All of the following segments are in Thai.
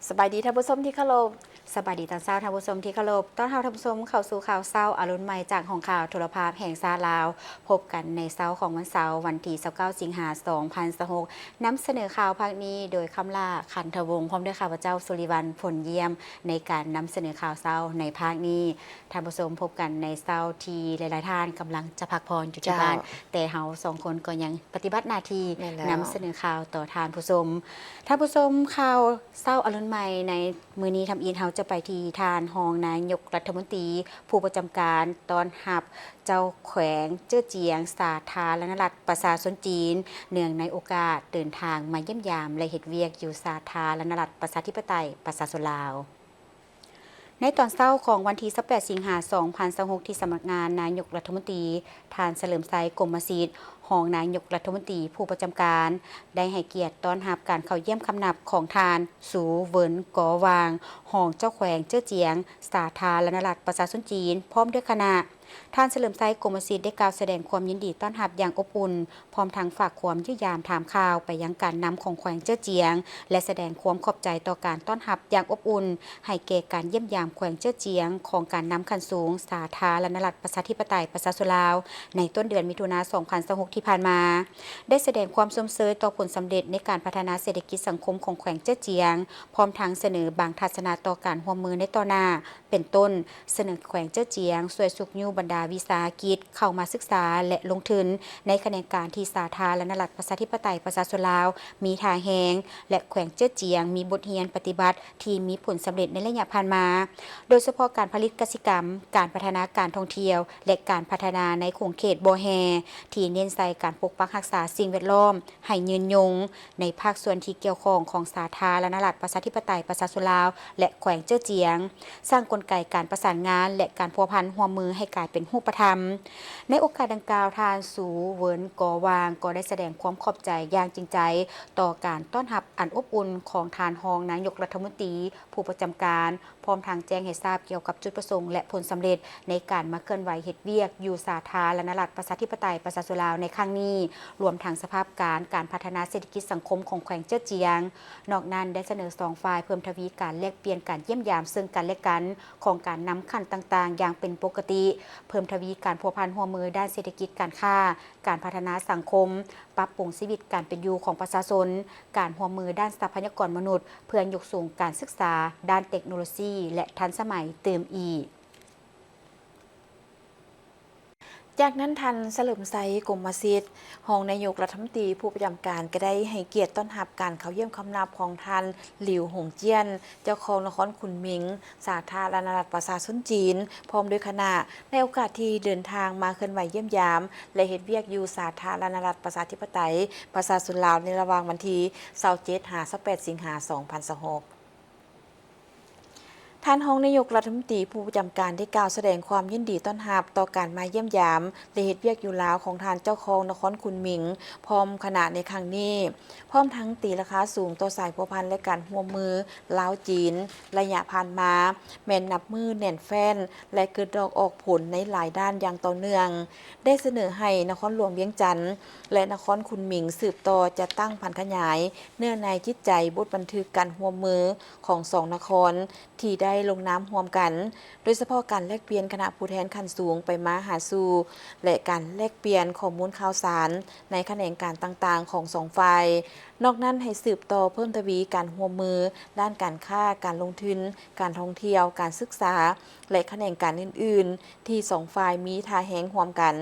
สบายดีท่านผู้ชมที่เคารพสบายดีตอนเช้าท่านผู้ชมที่เคารพต้อนรับท่านผู้ชมเข้าสู่ข่าวเช้าอรุณใหม่จากของข่าวโทรภาพแห่งชาติลาวพบกันในเช้าของวันเสาร์วันที่29สิงหาคม2026นำเสนอข่าวภาคนี้โดยคำล่าขันธวงศ์พร้อมด้วยข้าพเจ้าสุริวัลผลเยี่ยมในการนำเสนอข่าวเช้าในภาคนี้ท่านผู้ชมพบกันในเช้าที่หลายๆท่านกำลังจะพักผ่อนอยู่ที่บ้านแต่เฮาสองคนก็ยังปฏิบัติหน้าที่นำเสนอข่าวต่อทานผู้ชมท่านผู้ชมข่าวเช้าอรุณใหม่ในมื้อนี้ทำอินเฮาจะไปที่ทานรองนายกรัฐมนตรีผู้ประจำการตอนหับเจ้าแขวงเจ้อเจียงสาธารณรัฐประชาชนจีนเนื่องในโอกาสเดินทางมาเยี่ยมยามและเฮ็ดเวียกอยู่สาธารณรัฐประชาธิปไตยประชาชนลาวในตอนเช้าของวันที่18สิงหาคม2026ที่สำนักงานนายกรัฐมนตรีทานเฉลิมไซกรมศิษย์รองนายกรัฐมนตรีผู้ประจำการได้ให้เกียรติต้อนรับการเข้าเยี่ยมคำนับของทานสูเวินกอวางรองเจ้าแขวงเจ้อเจียงสาธารณรัฐประชาชนจีนพร้อมด้วยคณะท่านเฉลิมไซกรมศิษย์ได้กล่าวแสดงความยินดีต้อนรับอย่างอบอุ่นพร้อมทั้งฝากความยุยามถามข่าวไปยังการนำของแขวงเจ้อเจียงและแสดงความขอบใจต่อการต้อนรับอย่างอบอุ่นให้แก่การเยี่ยมยามแขวงเจ้อเจียงของการนำขั้นสูงสาธารณรัฐประชาธิปไตยประชาชนลาวในต้นเดือนมิถุนายน2026ที่ผ่านมาได้แสดงความสมเสยต่อผลสำเร็จในการพัฒนาเศรษฐกิจสังคมของแขวงเจ้อเจียงพร้อมทั้งเสนอบางทัศนะต่อการร่วมมือในต่อหน้าเป็นต้นเสนอแขวงเจ้อเจียงช่วยสุขยูบรรดาวิสาหกิจเข้ามาศึกษาและลงทุนในแขนงการที่สาธารณรัฐประชาธิปไตยประชาชนลาวมีท่าแหงและแขวงเจ้อเจียงมีบทเรียนปฏิบัติที่มีผลสำเร็จในระยะผ่านมาโดยเฉพาะการผลิตกสิกรรมการพัฒนาการท่องเที่ยวและการพัฒนาในขงเขตโบแฮที่เน้นใส่การปกปักรักษาสิ่งแวดล้อมให้ยืนยงในภาคส่วนที่เกี่ยวข้องของสาธารณรัฐประชาธิปไตยประชาชนลาวและแขวงเจ้อเจียงสร้างกลไกการประสานงานและการพัวพันร่วมมือให้กลายเป็นรูปธรรมในโอกาสดังกล่าวทานสูเวินกอวางก็ได้แสดงความขอบใจอย่างจริงใจต่อการต้อนรับอันอบอุ่นของทานรองนายกรัฐมนตรีผู้ประจำการพร้อมทางแจ้งให้ทราบเกี่ยวกับจุดประสงค์และผลสำเร็จในการมาเคลื่อนไหวเฮ็ดเวียกอยู่สาธารณรัฐประชาธิปไตยประชาชนลาวในครั้งนี้รวมทั้งสภาพการพัฒนาเศรษฐกิจสังคมของแขวงเจ้อเจียงนอกนั้นได้เสนอ2ฝ่ายเพิ่มทวีการแลกเปลี่ยนการเยี่ยมยามซึ่งกันและกันของการนำขั้นต่างๆอย่างเป็นปกติเพิ่มทวีการพัวพันร่วมมือด้านเศรษฐกิจการค้าการพัฒนาสังคมปรับปรุงชีวิตการเป็นอยู่ของประชาชนการร่วมมือด้านทรัพยากรมนุษย์เพื่อยกสูงการศึกษาด้านเทคโนโลยีและทันสมัยเติมอีกจากนั้นทันเฉลิมไซกรมศิษย์รองนายกรัฐมนตรีผู้ประจำการก็ได้ให้เกียรติต้อนรับการเข้าเยี่ยมคำนับของท่านหลิวหงเจี้ยนเจ้าของนครขุนหมิงสาธารณรัฐประชาชนจีนพร้อมด้วยคณะในโอกาสที่เดินทางมาเคลื่อนไหวเยี่ยมยามและเฮ็ดเวียกอยู่สาธารณรัฐประชาธิปไตยประชาชนลาวในระหว่างวันที่27-28สิงหาคม2026ท่านรองนายกรัฐมนตรีผู้ประจำการได้กล่าวแสดงความยินดีต้อนรับต่อการมาเยี่ยมยามและเฮ็ดเวียกอยู่ลาวของท่านเจ้าของนครขุนหมิงพร้อมคณะในครั้งนี้พร้อมทั้งตีราคาสูงต่อสายพัวพันและการร่วมมือลาวจีนระยะผ่านมาแม่นนับมือแน่นแฟ้นและเกิดดอกออกผลในหลายด้านอย่างต่อเนื่องได้เสนอให้นครหลวงเวียงจันทน์และนครขุนหมิงสืบต่อจะตั้งพันขยายเนื่องในจิตใจบทบันทึกการร่วมมือของสองนครที่ได้ลงนามร่วมกันโดยเฉพาะการแลกเปลี่ยนคณะผู้แทนขั้นสูงไปมาหาสู่และการแลกเปลี่ยนข้อมูลข่าวสารในแขนงการต่างๆของสองฝ่ายนอกนั้นให้สืบต่อเพิ่มทวีการร่วมมือด้านการค้าการลงทุนการท่องเที่ยวการศึกษาและแขนงการอื่นๆที่สองฝ่ายมีท่าแหงร่วมกัน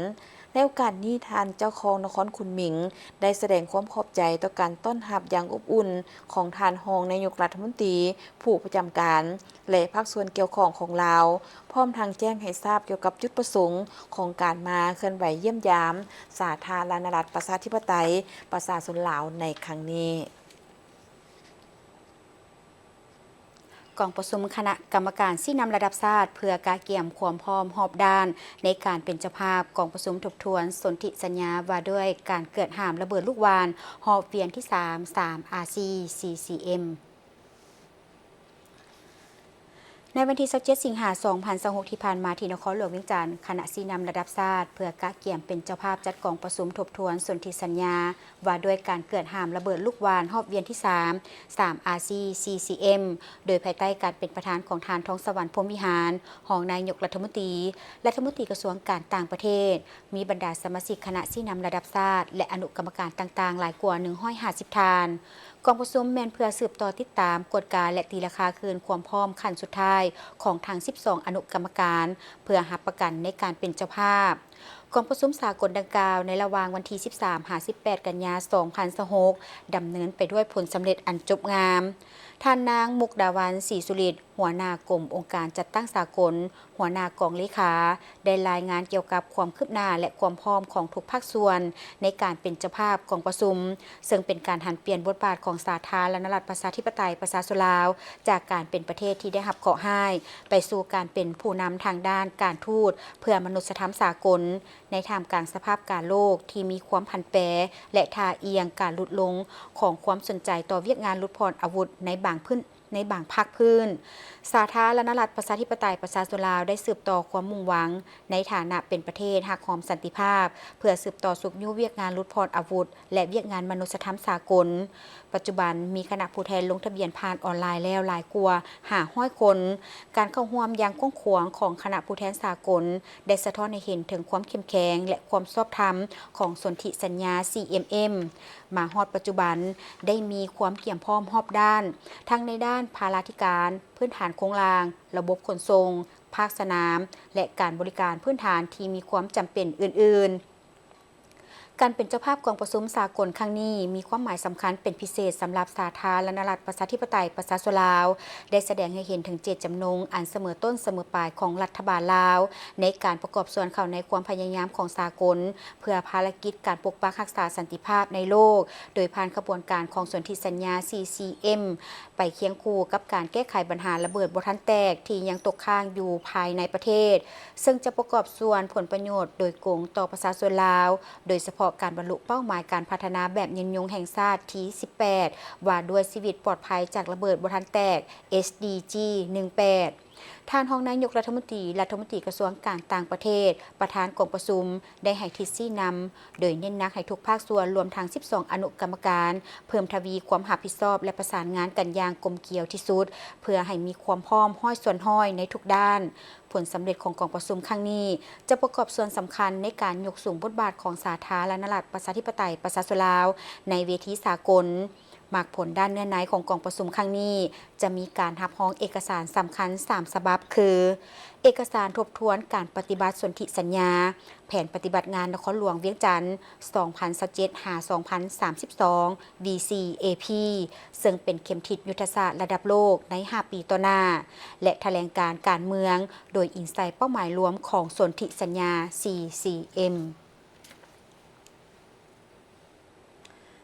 ในโอกาสนี้ท่านเจ้าของนครขุนหมิงได้แสดงความขอบใจต่อการต้อนรับอย่างอบอุ่นของท่านรองนายกรัฐมนตรีผู้ประจำการและภาคส่วนเกี่ยวข้องของลาวพร้อมทางแจ้งให้ทราบเกี่ยวกับจุดประสงค์ของการมาเคลื่อนไหวเยี่ยมยามสาธารณรัฐประชาธิปไตยประชาชนลาวในครั้งนี้กองประชุมคณะกรรมการชี้นำระดับชาติเพื่อการเกี่ยมความพร้อมรอบด้านในการเป็นเจ้าภาพกองประชุมทบทวนสนธิสัญญาว่าด้วยการเกิดหามระเบิดลูกวานหอบเวียนที่3 RC CCM ในวันที่27สิงหาคม2026ที่ผ่านมาที่นครหลวงเวียงจันทร์คณะสีนำระดับชาติเพื่อกะเกี่ยมเป็นเจ้าภาพจัดกองประชุมทบทวนสนธิสัญญาว่าด้วยการเกิดห้ามระเบิดลูกวานรอบเวียนที่ 3 RC CCM โดยภายใต้การเป็นประธานของทานท้องสวรรค์พรหมวิหารรองนายกรัฐมนตรีกระทรวงการต่างประเทศมีบรรดาสมาชิกคณะสีนำระดับชาติและอนุกรรมการต่างๆหลายกว่า150ทานกองประชุมแม่นเพื่อสืบต่อติดตามกฎการและตีราคาคืนความพร้อมขั้นสุดท้ายของทั้ง12อนุกรรมการเพื่อรับประกันในการเป็นเจ้าภาพกองประชุมสากลดังกล่าวในระหว่างวันที่13-18 กันยายน2026ดำเนินไปด้วยผลสำเร็จอันจบงามท่านนางมุกดาวันศรีสุริตหัวหน้ากรมองค์การจัดตั้งสากลหัวหน้ากองเลขาได้รายงานเกี่ยวกับความคืบหน้าและความพร้อมของทุกภาคส่วนในการเป็นเจ้าภาพกองประชุมซึ่งเป็นการหันเปลี่ยนบทบาทของสาธารณรัฐประชาธิปไตยประชาชนลาวจากการเป็นประเทศที่ได้รับเคราะห์ให้ไปสู่การเป็นผู้นำทางด้านการทูตเพื่อมนุษยธรรมสากลในท่ามกลางสภาพการโลกที่มีความผันแปรและท่าเอียงการลดลงของความสนใจต่อเวียกงานลดพรอาวุธในบางภาคพื้นสาธารณรัฐประชาธิปไตยประชาชนลาวได้สืบต่อความมุ่งหวังในฐานะเป็นประเทศหักหอมสันติภาพเพื่อสืบต่อสุขยุเวียกงานลดพรอาวุธและเวียกงานมนุษยธรรมสากลปัจจุบันมีคณะผู้แทนลงทะเบียนผ่านออนไลน์แล้วหลายกว่า500 คนการเข้าร่วมอย่างกว้างขวางของคณะผู้แทนสากลได้สะท้อนให้เห็นถึงความเข้มแข็งและความชอบธรรมของสนธิสัญญา CMM มาฮอดปัจจุบันได้มีความเกี่ยมพร้อมรอบด้านทั้งในด้านภาราธิการพื้นฐานโครงสร้างระบบขนส่งภาคสนามและการบริการพื้นฐานที่มีความจำเป็นอื่นๆการเป็นเจ้าภาพกองประชุมสากลครั้งนี้มีความหมายสำคัญเป็นพิเศษสำหรับสาธารณรัฐประชาธิปไตยประชาชนลาวได้แสดงให้เห็นถึงเจตจำนงอันเสมอต้นเสมอปลายของรัฐบาลลาวในการประกอบส่วนเข้าในความพยายามของสากลเพื่อภารกิจการปกปักรักษาสันติภาพในโลกโดยผ่านกระบวนการของสนธิสัญญา CCM ไปเคียงคู่กับการแก้ไขปัญหาระเบิดบ่ทันแตกที่ยังตกค้างอยู่ภายในประเทศซึ่งจะประกอบส่วนผลประโยชน์โดยกงต่อประชาชนลาวโดยเฉพาะการบรรลุเป้าหมายการพัฒนาแบบยืนยงแห่งชาติที่ 18 ว่าด้วยชีวิตปลอดภัยจากระเบิดบ่ทันแตก SDG 18ท่านรองนายกรัฐมนตรีกระทรวงการต่างประเทศประธานกองประชุมได้ให้ทิศชี้นำโดยเน้นหนักให้ทุกภาคส่วนรวมทั้ง12อนุกรรมการเพิ่มทวีความรับผิดชอบและประสานงานกันอย่างกลมเกลียวที่สุดเพื่อให้มีความพร้อมห้อยส่วนห้อยในทุกด้านผลสำเร็จของกองประชุมครั้งนี้จะประกอบส่วนสำคัญในการยกสูงบทบาทของสาธารณรัฐประชาธิปไตยประชาชนลาวในเวทีสากลหมากผลด้านเนื้อในของกองประชุมครั้งนี้จะมีการรับรองเอกสารสำคัญ3ฉบับคือเอกสารทบทวนการปฏิบัติสนธิสัญญาแผนปฏิบัติงานนครหลวงเวียงจันทร์ 2027-2032 VCAP ซึ่งเป็นเข็มทิศยุทธศาสตร์ระดับโลกใน 5 ปีต่อหน้าและแถลงการเมืองโดยอิงใส่เป้าหมายรวมของสนธิสัญญา CCM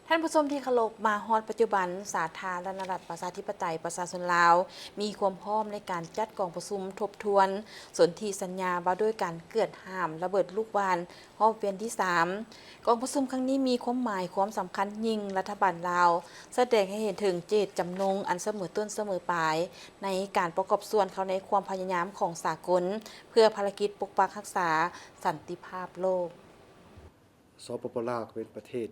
ท่านผู้ชมที่เคารพมาฮอดปัจจุบันสาธารณรัฐประชาธิปไตยประชาชนลาวมีความพร้อมในการจัดกองประชุมทบทวนสนธิสัญญาว่าด้วยการเกิดห้ามระเบิดลูกวานรอบเวียนที่ 3กองประชุมครั้งนี้มีความหมายความสำคัญยิ่งรัฐบาลลาวแสดงให้เห็นถึงเจตจำนงอันเสมอต้นเสมอปลายในการประกอบส่วนเข้าในความพยายามของสากลเพื่อภารกิจปกปักรักษาสันติภาพโลกสปปลาวเป็นประเทศ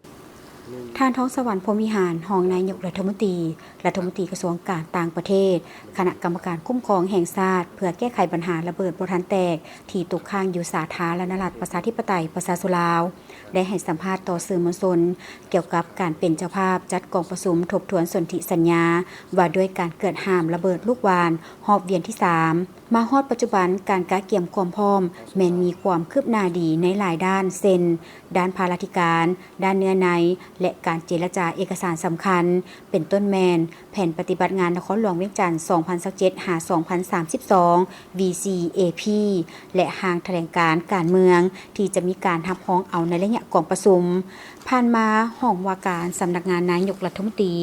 ท่านท้องสวรรค์พรหมวิหารรองนายกรัฐมนตรีกระทรวงการต่างประเทศคณะกรรมการคุ้มครองแห่งชาติเพื่อแก้ไขปัญหาระเบิดบ่ทันแตกที่ตกค้างอยู่สาธารณรัฐประชาธิปไตยประชาชนลาวได้ให้สัมภาษณ์ต่อสื่อมวลชนเกี่ยวกับการเป็นเจ้าภาพจัดกองประชุมทบทวนสนธิสัญญาว่าด้วยการเกิดห้ามระเบิดลูกวานรอบเวียนที่ 3มาฮอดปัจจุบันการกะเกี่ยมความพร้อมแม้นมีความคืบหน้าดีในหลายด้านเช่นด้านภาราธิการด้านเนื้อในและการเจรจาเอกสารสำคัญเป็นต้นแมนแผนปฏิบัติงานนครหลวงเวียงจันทร์ 2027-2032 VCAP และหางแถลงการการเมืองที่จะมีการรับรองเอาในระยะกองประชุมผ่านมาห้องว่าการสำนักงานนายกรัฐมนตรี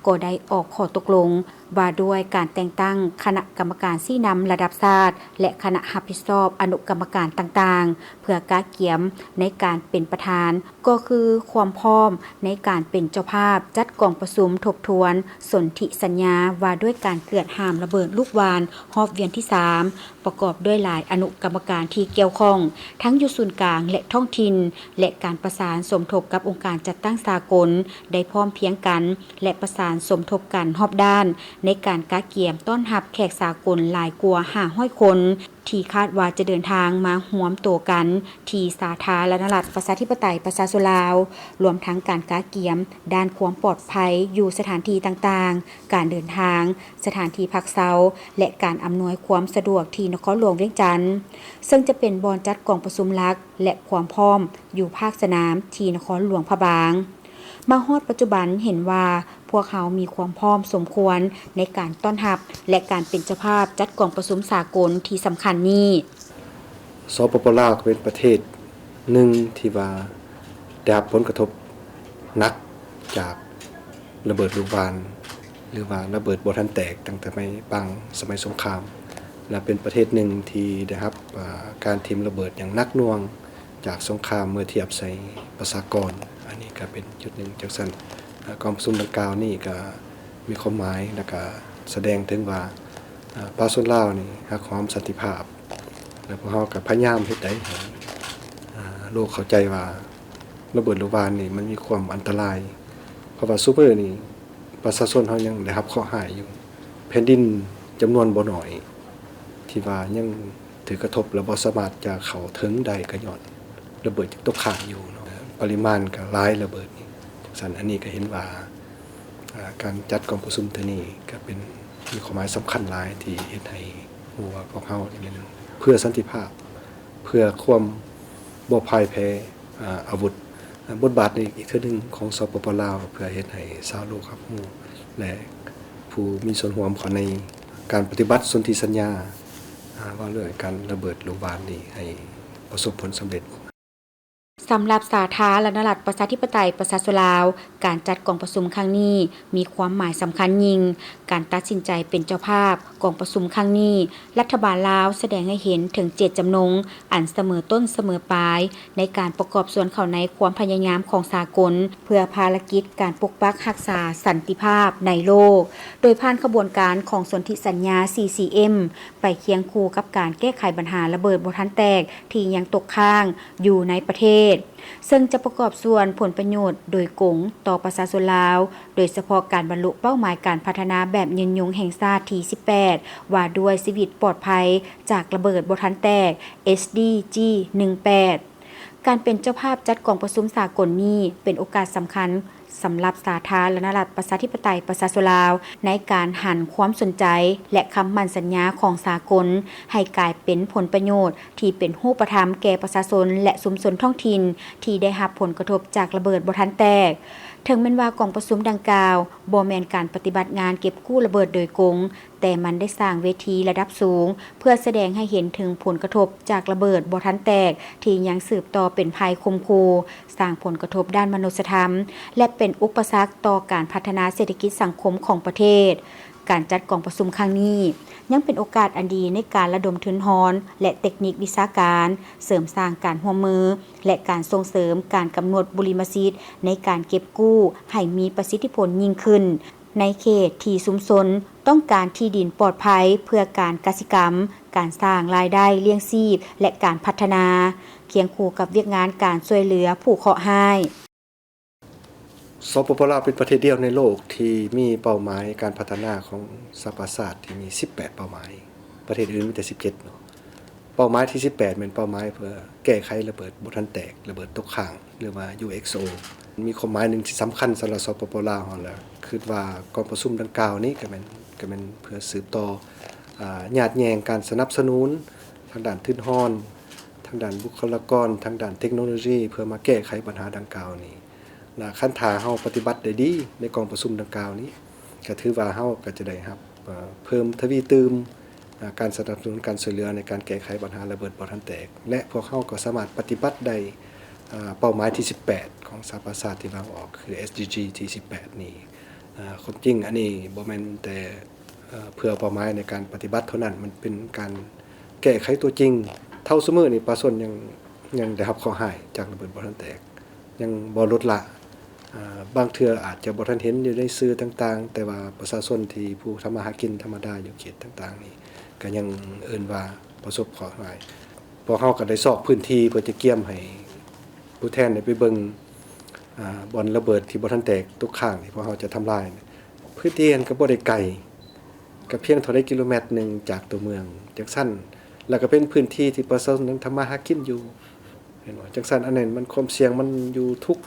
ก็ได้ออกข้อตกลง ว่าด้วยการแต่งตั้งคณะกรรมการชี้นำระดับชาติและคณะรับผิดชอบอนุกรรมการต่างๆ เพื่อกาเกียมในการเป็นประธานก็คือความพร้อมในการเป็นเจ้าภาพจัดกองประชุมทบทวนสนธิสัญญาว่าด้วยการเกิดห้ามระเบิดลูกวานรอบเวียนที่ 3 ประกอบด้วยหลายอนุกรรมการที่เกี่ยวข้องทั้งอยู่ศูนย์กลางและท้องถิ่นและการประสานสมทบกับองค์การจัดตั้งสากลได้พร้อมเพรียงกันและประสานสมทบกันรอบด้านในการกาเกียมต้อนรับแขกสากลหลายกว่า500 คนที่คาดว่าจะเดินทางมาร่วมตัวกันที่สาธารณรัฐประชาธิปไตยประชาชนลาวรวมทั้งการกาเกียมด้านความปลอดภัยอยู่สถานที่ต่างๆการเดินทางสถานที่พักเซาและการอำนวยความสะดวกที่นครหลวงเวียงจันทน์ซึ่งจะเป็นบอนจัดกองประชุมหลักและความพร้อมอยู่ภาคสนามที่นครหลวงพะบางมาฮอดปัจจุบันเห็นว่าพวกเขามีความพร้อมสมควรในการต้อนรับและการเป็นเจ้าภาพจัดกองประชุมสากลที่สำคัญนี้สปปลาวเป็นประเทศหนึ่งที่ว่าได้รับผลกระทบหนักจากระเบิดลูกวานหรือว่าระเบิดบ่ทันแตกตั้งแต่สมัยสงครามและเป็นประเทศหนึ่งที่ได้รับการทิ่มระเบิดอย่างหนักหน่วงจากสงครามเมื่อเทียบใส่ประชากรอันนี้ก็เป็นจุดหนึ่งจากนั้นกองประชุมดังกล่าวนี่ก็มีความหมายและก็แสดงถึงว่าประชาชนลาวนี่รักความสันติภาพและพวกเราก็พยายามเฮ็ดได้ให้โลกเข้าใจว่าระเบิดลูกวานนี่มันมีความอันตรายเพราะว่าซุมื้อนี้ประชาชนเฮายังได้รับข้อหายอยู่แผ่นดินจำนวนบ่น้อยที่ว่ายังถือกระทบและบ่สามารถจะเข้าถึงได้ก็ย้อนระเบิดยังตกค้างอยู่เนาะปริมาณก็หลายระเบิดนี่ซั่นอันนี้ก็เห็นว่าการจัดกองประชุมเทื่อนี้ก็เป็นมีความหมายสำคัญหลายที่เฮ็ดให้ฮู้ว่าพวกเฮานี่เพื่อสันติภาพเพื่อความบ่พ่ายแพ้อาวุธบทบาทอีกเทื่อนึงของสปปลาวเพื่อเฮ็ดให้ชาวโลกรับรู้และผู้มีส่วนร่วมเข้าในการปฏิบัติสนธิสัญญาว่าเรื่องการระเบิดลูกวานนี้ให้ประสบผลสำเร็จสำหรับสาธารณรัฐประชาธิปไตยประชาชนลาวการจัดกองประชุมครั้งนี้มีความหมายสำคัญยิ่งการตัดสินใจเป็นเจ้าภาพกองประชุมครั้งนี้รัฐบาลลาวแสดงให้เห็นถึงเจตจำนงอันเสมอต้นเสมอปลายในการประกอบส่วนเข้าในความพยายามของสากลเพื่อภารกิจการปกปักรักษาสันติภาพในโลกโดยผ่านขบวนการของสนธิสัญญา CCM ไปเคียงคู่กับการแก้ไขปัญหาระเบิดบ่ทันแตกที่ยังตกค้างอยู่ในประเทศซึ่งจะประกอบส่วนผลประโยชน์โดยกงต่อประชาชนลาวโดยเฉพาะการบรรลุเป้าหมายการพัฒนาแบบยืนยงแห่งชาติที่ 18 ว่าด้วยชีวิตปลอดภัยจากระเบิดบ่ทันแตก SDG 18 การเป็นเจ้าภาพจัดกองประชุมสากลนี้เป็นโอกาสสำคัญสำหรับสาธารณรัฐประชาธิปไตยประชาชนลาวในการหันความสนใจและคำมั่นสัญญาของสากลให้กลายเป็นผลประโยชน์ที่เป็นรูปธรรมแก่ประชาชนและชุมชนท้องถิ่นที่ได้รับผลกระทบจากระเบิดบ่ทันแตกถึงแม้ว่ากองประชุมดังกล่าวบ่แม่นการปฏิบัติงานเก็บกู้ระเบิดโดยกงแต่มันได้สร้างเวทีระดับสูงเพื่อแสดงให้เห็นถึงผลกระทบจากระเบิดบ่ทันแตกที่ยังสืบต่อเป็นภัยคมคูสร้างผลกระทบด้านมนุษยธรรมและเป็นอุปสรรคต่อการพัฒนาเศรษฐกิจสังคมของประเทศการจัดกองประชุมครั้งนี้ยังเป็นโอกาสอันดีในการระดมทุนฮอนและเทคนิควิชาการเสริมสร้างการร่วมมือและการส่งเสริมการกำหนดบุริมสิทธิ์ในการเก็บกู้ให้มีประสิทธิผลยิ่งขึ้นในเขตที่ชุมชนต้องการที่ดินปลอดภัยเพื่อการกสิกรรมการสร้างรายได้เลี้ยงชีพและการพัฒนาเคียงคู่กับเวียกงานการช่วยเหลือผู้เคราะห์ร้ายสปปลาวเป็นประเทศเดียวในโลกที่มีเป้าหมายการพัฒนาของสหประชาชาติที่มี18เป้าหมายประเทศอื่นมีแต่17เนาะเป้าหมายที่18เป็นเป้าหมายเพื่อแก้ไขระเบิดบ่ทันแตกระเบิดตกค้างหรือว่า UXO มีความหมายหนึ่งที่สำคัญสำหรับสปปลาวนั่นแหละคือว่ากองประชุมดังกล่าวนี้ก็แม่นเพื่อสืบต่อญาติแยงการสนับสนุนทางด้านทุนฮอนทางด้านบุคลากรทางด้านเทคโนโลยีเพื่อมาแก้ไขปัญหาดังกล่าวนี้คันถ้าเฮาปฏิบัติได้ดีในกองประชุมดังกล่าวนี้ก็ถือว่าเฮาก็จะได้รับเพิ่มทวีเติมการสนับสนุนการช่วยเหลือในการแก้ไขปัญหาระเบิดบ่ทันแตกและพวกเฮาก็สามารถปฏิบัติได้เป้าหมายที่18ของสหประชาชาติที่วางออกคือ SDG ที่18นี้ความจริงอันนี้บ่แม่นแต่ เพื่อเป้าหมายในการปฏิบัติเท่านั้นมันเป็นการแก้ไขตัวจริงเท่าเสมอนี่ปลาส้นยังได้รับข้อหายจากระเบิดบ่ทันแตกยังบ่ลดละบางเทื่ออาจจะบ่ทันเห็นอยู่ในสื่อต่างๆแต่ว่าประชาชนที่ผู้ทำมาหากินธรรมดาอยู่เขตต่างๆนี่ก็ยังเอิ้นว่าประสบข้อหายพอเฮาก็ได้ซอกพื้นที่เพื่อจะเกี่ยมให้ผู้แทนได้ไปเบิ่งบ่อนระเบิดที่บ่ทันแตกทุกข้างที่พวกเฮาจะทำลายพื้นที่นั้นก็บ่ได้ไกลก็เพียงเท่าใดกิโลเมตรนึงจากตัวเมืองจังซั่นแล้วก็เป็นพื้นที่ที่ประชาชนนั้นทำมาหากินอยู่เห็นบ่จังซั่นอันนั้นมันความเสี่ยงมันอยู่ทุก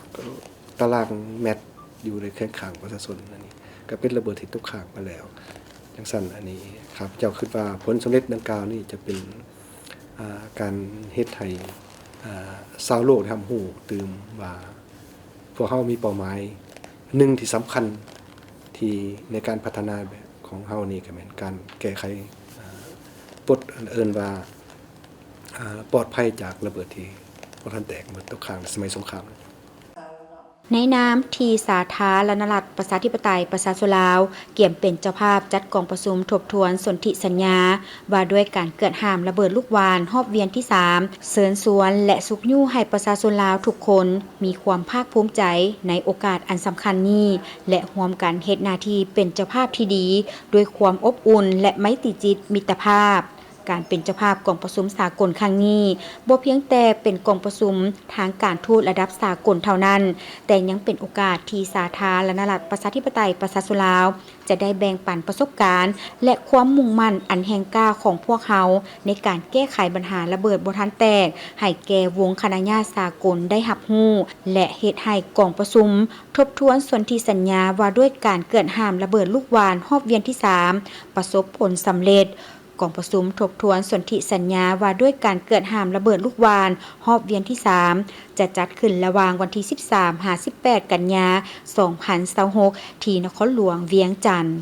ตารางเมตรอยู่ในแข้งข้างประชาชนอันนี้ก็เป็นระเบิดที่ทุกข้างมาแล้วจังซั่นอันนี้ครับเจ้าคิดว่าผลสำเร็จดังกล่าวนี้จะเป็นการเฮ็ดให้ชาวโลกทำฮู้ตื่มว่าพวกเฮามีเป้าหมายหนึ่งที่สำคัญที่ในการพัฒนาแบบของเฮานี่ก็แม่นการแก้ไขปลดเอิ้นว่าปลอดภัยจากระเบิดที่บ่ทันแตกเหมือนตกค้างสมัยสงคราม ในนามทีสาธารณรัฐประชาธิปไตยประชาชนลาวเกี่ยมเป็นเจ้าภาพจัดกองประชุมทบทวนสนธิสัญญาว่าด้วยการเกิดห้ามระเบิดลูกวานรอบเวียนที่3เสริญสวนและสุขยู่ให้ประชาชนลาวทุกคนมีความภาคภูมิใจในโอกาสอันสำคัญนี้และร่วมกันเฮ็ดหน้าที่เป็นเจ้าภาพที่ดีด้วยความอบอุ่นและไมตรีจิตมิตรภาพการเป็นเจ้าภาพกองประชุมสากลครั้งนี้บ่เพียงแต่เป็นกองประชุมทางการทูตระดับสากลเท่านั้นแต่ยังเป็นโอกาสที่สาธารณรัฐประชาธิปไตยประชาชนลาวจะได้แบ่งปันประสบการณ์และความมุ่งมั่นอันแห่งกล้าของพวกเขาในการแก้ไขปัญหาระเบิดบ่ทันแตกให้แก่วงคณะญาติสากลได้รับรู้และเฮ็ดให้กองประชุมทบทวนสนธิสัญญาว่าด้วยการเกิดห้ามระเบิดลูกวานรอบเวียนที่3ประสบผลสำเร็จกองประชุมทบทวนสนธิสัญญาว่าด้วยการเกิดห้ามระเบิดลูกวานรอบเวียนที่3จะจัดขึ้นระหว่างวันที่13-18 กันยายน 2026 ที่นครหลวงเวียงจันทน์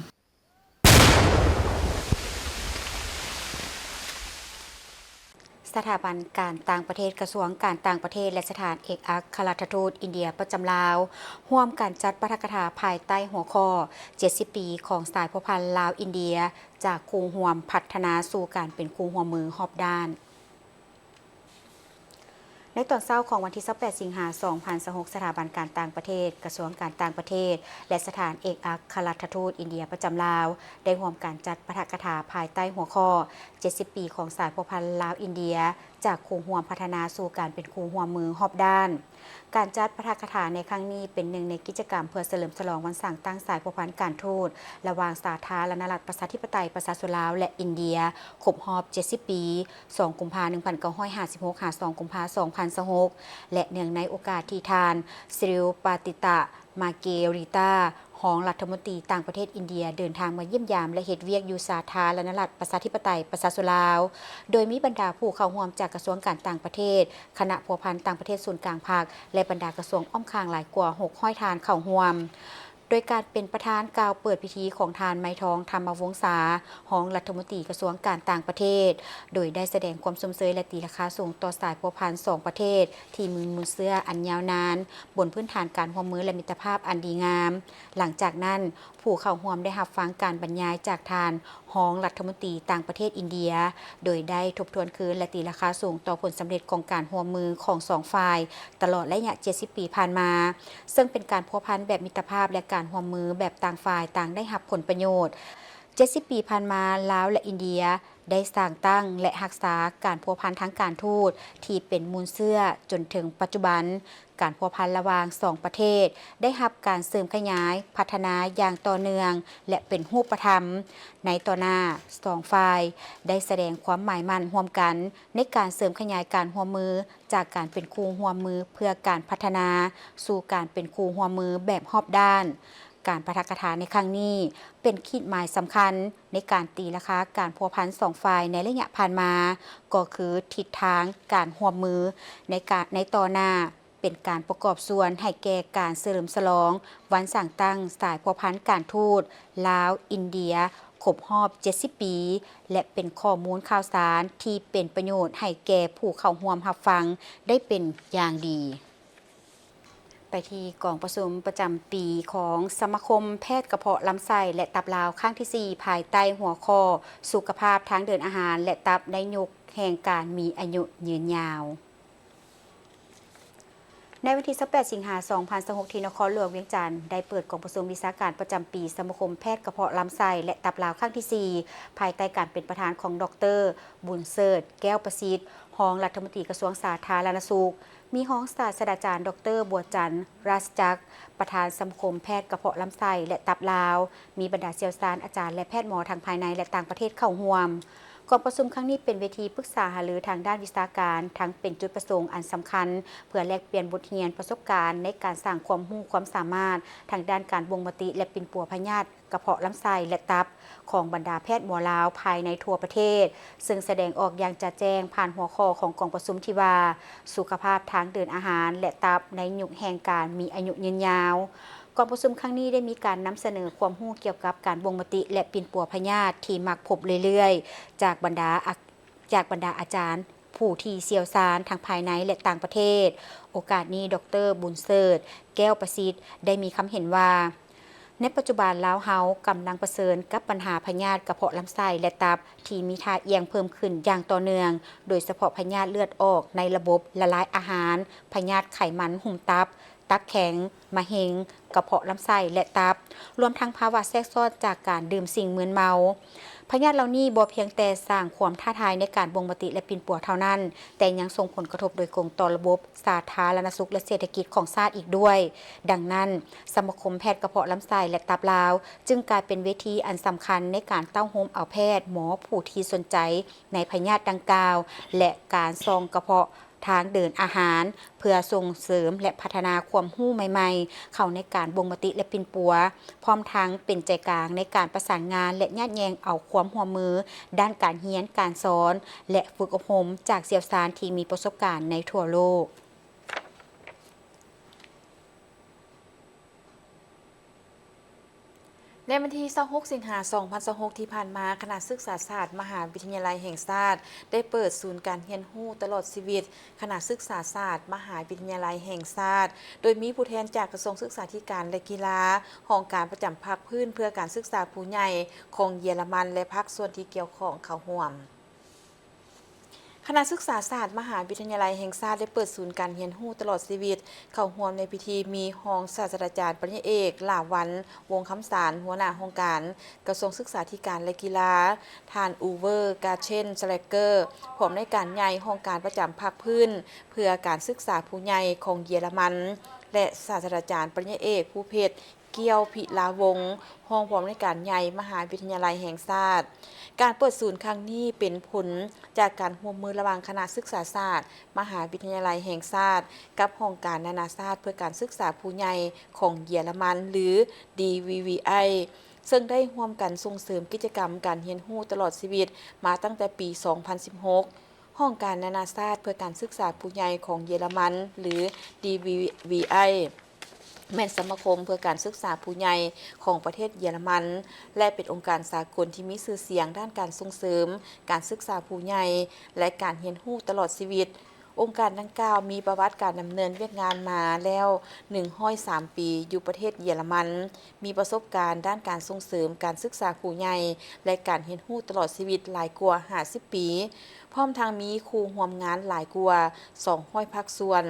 สถาบันการต่างประเทศกระทรวงการต่างประเทศและสถานเอกอัครราชทูตอินเดียประจำลาวร่วมการจัดปาฐกถาภายใต้หัวข้อ 70 ปีของสายพันธุ์ลาวอินเดียจากคู่ร่วมพัฒนาสู่การเป็นคู่ร่วมมือรอบด้านในตอนเช้าของวันที่28 สิงหาคม 2026 สถาบันการต่างประเทศกระทรวงการต่างประเทศและสถานเอกอัครราชทูตอินเดียประจำลาวได้ร่วมการจัดปาฐกถาภายใต้หัวข้อ 70 ปีของสายพันธุ์ลาวอินเดียจากคู่ร่วมพัฒนาสู่การเป็นคู่ร่วมมือรอบด้านการจัดปาฐกถาในครั้งนี้เป็นหนึ่งในกิจกรรมเพื่อเฉลิมฉลองวันสั่งตั้งสายพันธุ์การทูตระหว่างสาธารณรัฐประชาธิปไตยประชาชนลาวและอินเดียครบรอบ 70 ปี 2 กุมภาพันธ์ 1956 2 กุมภาพันธ์ 2026 และเนื่องในโอกาสที่ทานซิริล ปาติตะ มาเกริตาของรัฐมนตรีต่างประเทศอินเดียเดินทางมาเยี่ยมยามและเฮ็ดเวียกอยู่สาธารณรัฐประชาธิปไตยประชาชนลาวโดยมีบรรดาผู้เข้าร่วมจากกระทรวงการต่างประเทศคณะพัวพันต่างประเทศศูนย์กลางภาคและบรรดากระทรวงอ้อมข้างหลายกว่า600 ทานเข้าร่วมโดยการเป็นประธานกล่าวเปิดพิธีของทานไม้ทองธรรมวงศาของรัฐมนตรีกระทรวงการต่างประเทศโดยได้แสดงความสมเสยและตีราคาสูงต่อสายพัวพัน2ประเทศที่มือเสื้ออันยาวนานบนพื้นฐานการร่วมมือและมิตรภาพอันดีงามหลังจากนั้นผู้เข้าร่วมได้รับฟังการบรรยายจากทานของรัฐมนตรีต่างประเทศอินเดียโดยได้ทบทวนคืนและตีราคาสูงต่อผลสำเร็จของการร่วมมือของ2ฝ่ายตลอดระยะ 70 ปีผ่านมาซึ่งเป็นการพัวพันแบบมิตรภาพและการร่วมมือแบบต่างฝ่ายต่างได้รับผลประโยชน์ 70 ปีผ่านมาลาวและอินเดียได้สร้างตั้งและรักษาการพัวพันทางการทูตที่เป็นมูลเสื้อจนถึงปัจจุบันการพัวพันระหว่าง2ประเทศได้รับการเสริมขยายพัฒนาอย่างต่อเนื่องและเป็นรูปธรรมในต่อหน้า2ฝ่ายได้แสดงความหมายมั่นร่วมกันในการเสริมขยายการร่วมมือจากการเป็นคู่ร่วมมือเพื่อการพัฒนาสู่การเป็นคู่ร่วมมือแบบรอบด้านการปาฐกถาในครั้งนี้เป็นขีดหมายสำคัญในการตีราคาการพัวพัน2ฝ่ายในระยะผ่านมาก็คือทิศทางการร่วมมือในต่อหน้าเป็นการประกอบส่วนให้แก่การเฉลิมฉลองวันสั่งตั้งสายพัวพันการทูตลาวอินเดียครบรอบ 70 ปีและเป็นข้อมูลข่าวสารที่เป็นประโยชน์ให้แก่ผู้เข้าร่วมรับฟังได้เป็นอย่างดี ไปที่กองประชุมประจำปีของสมาคมแพทย์กระเพาะลำไส้และตับลาวข้างที่ 4 ภายใต้หัวข้อสุขภาพทางเดินอาหารและตับในยุคแห่งการมีอายุยืนยาวในวันที่ 18 สิงหาคม 2026 ที่นครหลวงเวียงจันทร์ได้เปิดกองประชุมวิชาการประจำปีสมาคมแพทย์กระเพาะลำไส้และตับลาวข้างที่ 4 ภายใต้การเป็นประธานของดร.บุญเสิร์ชแก้วประสิทธิ์รองรัฐมนตรีกระทรวงสาธารณสุขมีรองศาสตราจารย์ดร.บัวจันทร์ราชจักรประธานสมาคมแพทย์กระเพาะลำไส้และตับลาวมีบรรดาเชี่ยวชาญอาจารย์และแพทย์หมอทางภายในและต่างประเทศเข้าร่วมกองประชุมครั้งนี้เป็นเวทีปรึกษาหารือทางด้านวิชาการทั้งเป็นจุดประสงค์อันสำคัญเพื่อแลกเปลี่ยนบทเรียนประสบการณ์ในการสร้างความรู้ความสามารถทางด้านการบ่งมติและปิ่นปัวพยาธิกระเพาะลำไส้และตับของบรรดาแพทย์หมอลาวภายในทั่วประเทศซึ่งแสดงออกอย่างจะแจ้งผ่านหัวข้อของกองประชุมที่ว่าสุขภาพทางเดินอาหารและตับในยุคแห่งการมีอายุยืนยาวกองประชุมครั้งนี้ได้มีการนำเสนอความรู้เกี่ยวกับการบ่งมติและปิ่นปัวพยาธิที่มักพบเรื่อยๆจากบรรดาอาจารย์ผู้ที่เชี่ยวชาญทางภายในและต่างประเทศโอกาสนี้ดร.บุญเสิร์ชแก้วประสิทธิ์ได้มีคำเห็นว่าในปัจจุบันลาวเฮากำลังเผชิญกับปัญหาพยาธิกระเพาะลำไส้และตับที่มีท่าเอียงเพิ่มขึ้นอย่างต่อเนื่องโดยเฉพาะพยาธิเลือดออกในระบบละลายอาหารพยาธิไขมันหุ้มตับแข็งมะเร็งกระเพาะลำไส้และตับรวมทั้งภาวะแทรกซ้อนจากการดื่มสิ่งมึนเมาพยาธิเหล่านี้บ่เพียงแต่สร้างความท้าทายในการบ่งมติและปิ่นปัวเท่านั้นแต่ยังส่งผลกระทบโดยตรงต่อระบบสาธารณสุขและเศรษฐกิจของชาติอีกด้วยดังนั้นสมาคมแพทย์กระเพาะลำไส้และตับลาวจึงกลายเป็นเวทีอันสำคัญในการเต้าโฮมเอาแพทย์หมอผู้ที่สนใจในพยาธิดังกล่าวและการซองกระเพาะทางเดินอาหารเพื่อส่งเสริมและพัฒนาความรู้ใหม่ๆเข้าในการบ่งมติและปิ่นปัวพร้อมทั้งเป็นใจกลางในการประสานงานและแยกแยงเอาความร่วมมือด้านการเรียนการสอนและฝึกอบรมจากเชี่ยวชาญที่มีประสบการณ์ในทั่วโลกในวันที่ 26 สิงหาคม 2026 ที่ผ่านมาคณะศึกษาศาสตร์มหาวิทยาลัยแห่งชาติได้เปิดศูนย์การเรียนรู้ตลอดชีวิตคณะศึกษาศาสตร์มหาวิทยาลัยแห่งชาติโดยมีผู้แทนจากกระทรวงศึกษาธิการและกีฬาห้องการประจำภาคพื้นเพื่อการศึกษาผู้ใหญ่ของเยอรมันและภาคส่วนที่เกี่ยวข้องเข้าร่วมคณะศึกษาศาสตร์มหาวิทยาลัยแห่งชาติได้เปิดศูนย์การเรียนรู้ตลอดชีวิตเข้าร่วมในพิธีมีรองศาสตราจารย์ปริญญาเอกหลาวันวงคำสารหัวหน้าโครงการกระทรวงศึกษาธิการและกีฬาท่านอูเวอร์กาเชนสแลกเกอร์พร้อมในการใหญ่ห้องการประจำภาคพื้นเพื่อการศึกษาผู้ใหญ่ของเยอรมันและศาสตราจารย์ปริญญาเอกผู้เพชรเกี่ยวพิลาวงศ์ห้องพร้อมในการใหญ่มหาวิทยาลัยแห่งชาติการเปิดศูนย์ครั้งนี้เป็นผลจากการร่วมมือระหว่างคณะศึกษาศาสตร์มหาวิทยาลัยแห่งชาติกับห้องการนานาชาติเพื่อการศึกษาผู้ใหญ่ของเยอรมันหรือ DVVI ซึ่งได้ร่วมกันส่งเสริมกิจกรรมการเรียนรู้ตลอดชีวิตมาตั้งแต่ปี 2016 ห้องการนานาชาติเพื่อการศึกษาผู้ใหญ่ของเยอรมันหรือ DVVIแม่นสมาคมเพื่อการศึกษาผู้ใหญ่ของประเทศเยอรมันและเป็นองค์การสากลที่มีชื่อเสียงด้านการส่งเสริมการศึกษาผู้ใหญ่และการเรียนรู้ตลอดชีวิตองค์การดังกล่าวมีประวัติการดำเนินเวียกงานมาแล้ว103 ปีอยู่ประเทศเยอรมันมีประสบการณ์ด้านการส่งเสริมการศึกษาผู้ใหญ่และการเรียนรู้ตลอดชีวิตหลายกว่า50 ปีพร้อมทั้งมีครูร่วมงานหลายกว่า200ภาคส่วน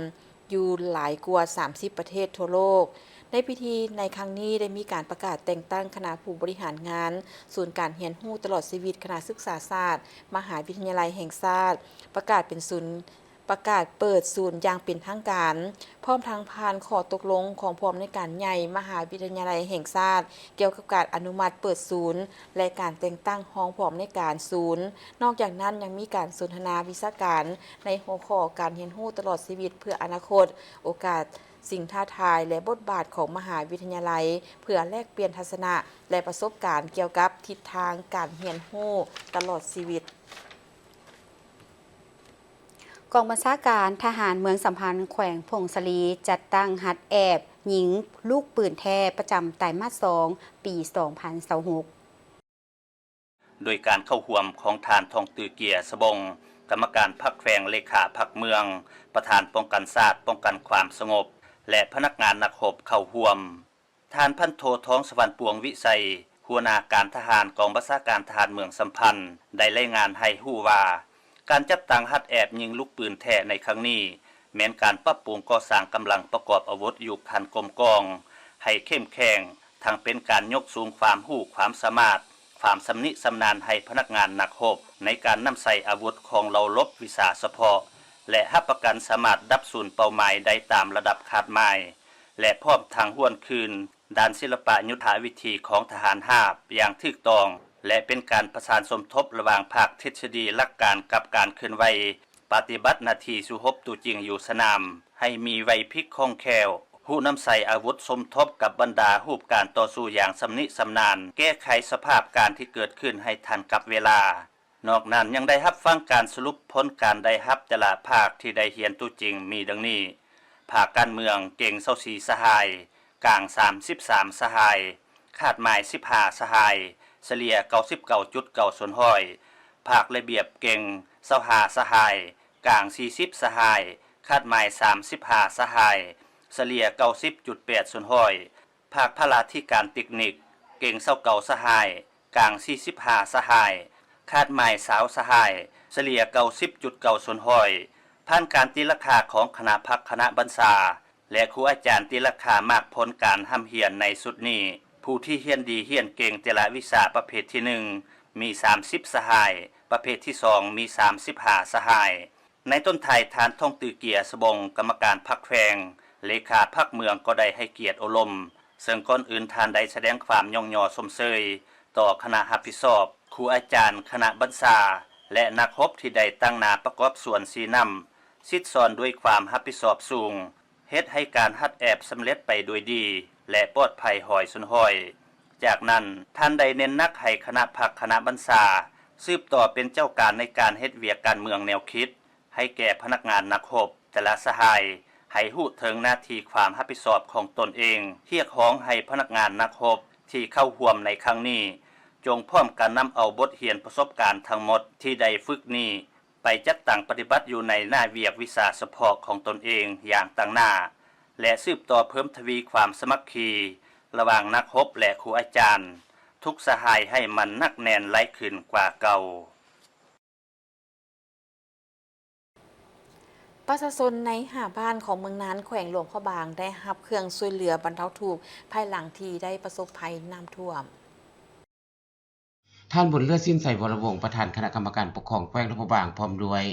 อยู่หลายกว่า30ประเทศทั่วโลกในพิธีในครั้งนี้ได้มีการประกาศแต่งตั้งคณะผู้บริหารงานศูนย์การเรียนรู้ตลอดชีวิตคณะศึกษาศาสตร์มหาวิทยาลัยแห่งชาติประกาศเปิดศูนย์อย่างเป็นทางการพร้อมทางผ่านข้อตกลงของพร้อมในการใหญ่มหาวิทยาลัยแห่งชาติเกี่ยวกับการอนุมัติเปิดศูนย์และการแต่งตั้งห้องพร้อมในการศูนย์นอกจากนั้นยังมีการสนทนาวิชาการในหัวข้อการเรียนรู้ตลอดชีวิตเพื่ออนาคตโอกาสสิ่งท้าทายและบทบาทของมหาวิทยาลัยเพื่อแลกเปลี่ยนทัศนะและประสบการณ์เกี่ยวกับทิศทางการเรียนรู้ตลอดชีวิตกองบัญชาการทหารเมืองสัมพันธ์แขวงพงศลีจัดตั้งหัดแอบหญิงลูกปืนแท้ประจำไตรมาส 2 ปี 2026 โดยการเข้าร่วมของทานทองตือเกียร์สบงกรรมการพรรคแขวงเลขาพรรคเมืองประธานป้องกันชาติป้องกันความสงบ และพนักงานนักรบเข้าร่วมท่านพันโทท้องสวรรค์ปวงวิสัยหัวหน้าการทหารกองบัญชาการทหารเมืองสัมพันธ์ได้รายงานให้รู้ว่าการจัดตั้งหัดแอบยิงลูกปืนแท้ในครั้งนี้แม้นการปรับปรุงก่อสร้างกำลังประกอบอาวุธอยู่คันกลมกองให้เข้มแข็งทั้งเป็นการยกสูงความรู้ความสามารถความสำนิสำนาญให้พนักงานนักรบในการนำใส่อาวุธของเรารบวิสาเฉพาะและรับประกันสามารถดับสูญเป้าหมายได้ตามระดับคาดหมายและพร้อมทางห้วนคืนด้านศิลปะยุทธวิธีของทหารราบอย่างถูกต้องและเป็นการประสานสมทบระหว่างภาคทฤษฎีหลักการกับการเคลื่อนไหวปฏิบัติหน้าที่สู้รบตัวจริงอยู่สนามให้มีไหวพริบคล่องแคล่วผู้นำใส่อาวุธสมทบกับบรรดารูปการต่อสู้อย่างสำนิสำนาญแก้ไขสภาพการที่เกิดขึ้นให้ทันกับเวลานอกนั้นยังได้รับฟังการสรุปผลการได้รับแต่ละภาคที่ได้เรียนตัวจริงมีดังนี้ภาคการเมืองเก่ง24สหายกลาง33สหายคาดหมาย15สหายเฉลี่ย 99.9 ส่วนห้อยภาคระเบียบเก่ง25สหายกลาง40สหายคาดหมาย35สหายเฉลี่ย 90.8 ส่วนห้อยภาคพลาธิการเทคนิคเก่ง29สหายกลาง45สหายคาดหมาย20สหายเฉลี่ย 90.9 ส่วนห้อยผ่านการตีราคาของคณะพักคณะบรรษาและครูอาจารย์ตีราคามากผลการห้ำเฮียนในสุดนี้ผู้ที่เฮียนดีเฮียนเก่งแต่ละวิชาประเภทที่1มี30สหายประเภทที่2มี35สหายในต้นไทยทานท่องตือเกียสบงกรรมการพรรคแพงเลขาพรรคเมืองก็ได้ให้เกียรติอบรมซึ่งก่อนอื่นทานได้แสดงความย่องยอสมเสยต่อคณะรับผิดชอบครูอาจารย์คณะบรรษาและนักรบที่ได้ตั้งหน้าประกอบส่วนสีนำสิทธิสอนด้วยความรับผิดชอบสูงเฮ็ดให้การหัดแอบสำเร็จไปโดยดีและปลอดภัยหอยสุนห้อยจากนั้นท่านได้เน้นนักให้คณะพรรคคณะบรรษาสืบต่อเป็นเจ้าการในการเฮ็ดเวียกการเมืองแนวคิดให้แก่พนักงานนักรบแต่ละสหายให้ฮู้ถึงหน้าที่ความรับผิดชอบของตนเองเรียกร้องให้พนักงานนักรบที่เข้าร่วมในครั้งนี้จงพร้อมกันนำเอาบทเรียนประสบการณ์ทั้งหมดที่ได้ฝึกนี้ไปจัดตั้งปฏิบัติอยู่ในหน้าเวียกวิสาเฉพาะของตนเองอย่างต่างหน้าและสืบต่อเพิ่มทวีความสมัครคีระหว่างนักรบและครูอาจารย์ทุกสหายให้มันนักแน่นไล่ขึ้นกว่าเก่าประชาชนใน5บ้านของเมืองนั้นแขวงหลวงพระบางได้รับเครื่องช่วยเหลือบรรเทาทุกข์ภายหลังที่ได้ประสบภัยน้ำท่วมท่านบุญเลิศสิ้นใสวรวงศ์ประธานคณะกรรมการปกครองแขวงหลวงพระบางพร้อมด้วย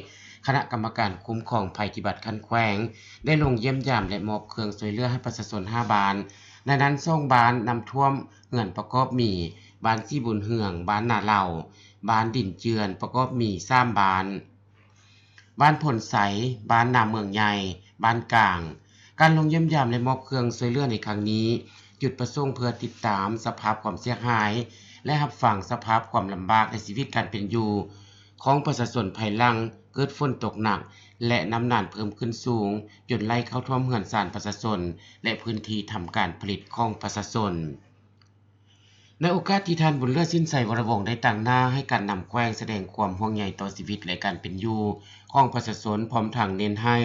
คณะกรรมการคุ้มครองภัยพิบัติคันแขวงได้ลงเยี่ยมยามและมอบเครื่องช่วยเหลือให้ประชาชน5บ้านในนั้น2บ้านน้ำท่วมเหือนประกอบมีบ้านสีบุญเฮืองบ้านนาเหล่าบ้านดินเจือนประกอบมี3บ้านบ้านผลใสบ้านนาเมืองใหญ่บ้านกลางการลงเยี่ยมยามและมอบเครื่องช่วยเหลือในครั้งนี้จุดประสงค์เพื่อติดตามสภาพความเสียหายและรับฟังสภาพความลำบากในชีวิตการเป็นอยู่ของประชาชนภายหลังเกิดฝนตกหนักและน้ำน่านเพิ่มขึ้นสูงจนไหลเข้าท่วมเรือนซ่านประชาชนและพื้นที่ทำการผลิตของประชาชนในโอกาสที่ท่านบุญเลิศสิ้นใสวรวงศ์ได้ตั้งหน้าให้การนำแขวงแสดงความห่วงใยต่อชีวิตและการเป็นอยู่ของประชาชนพร้อมทั้งเน้นให้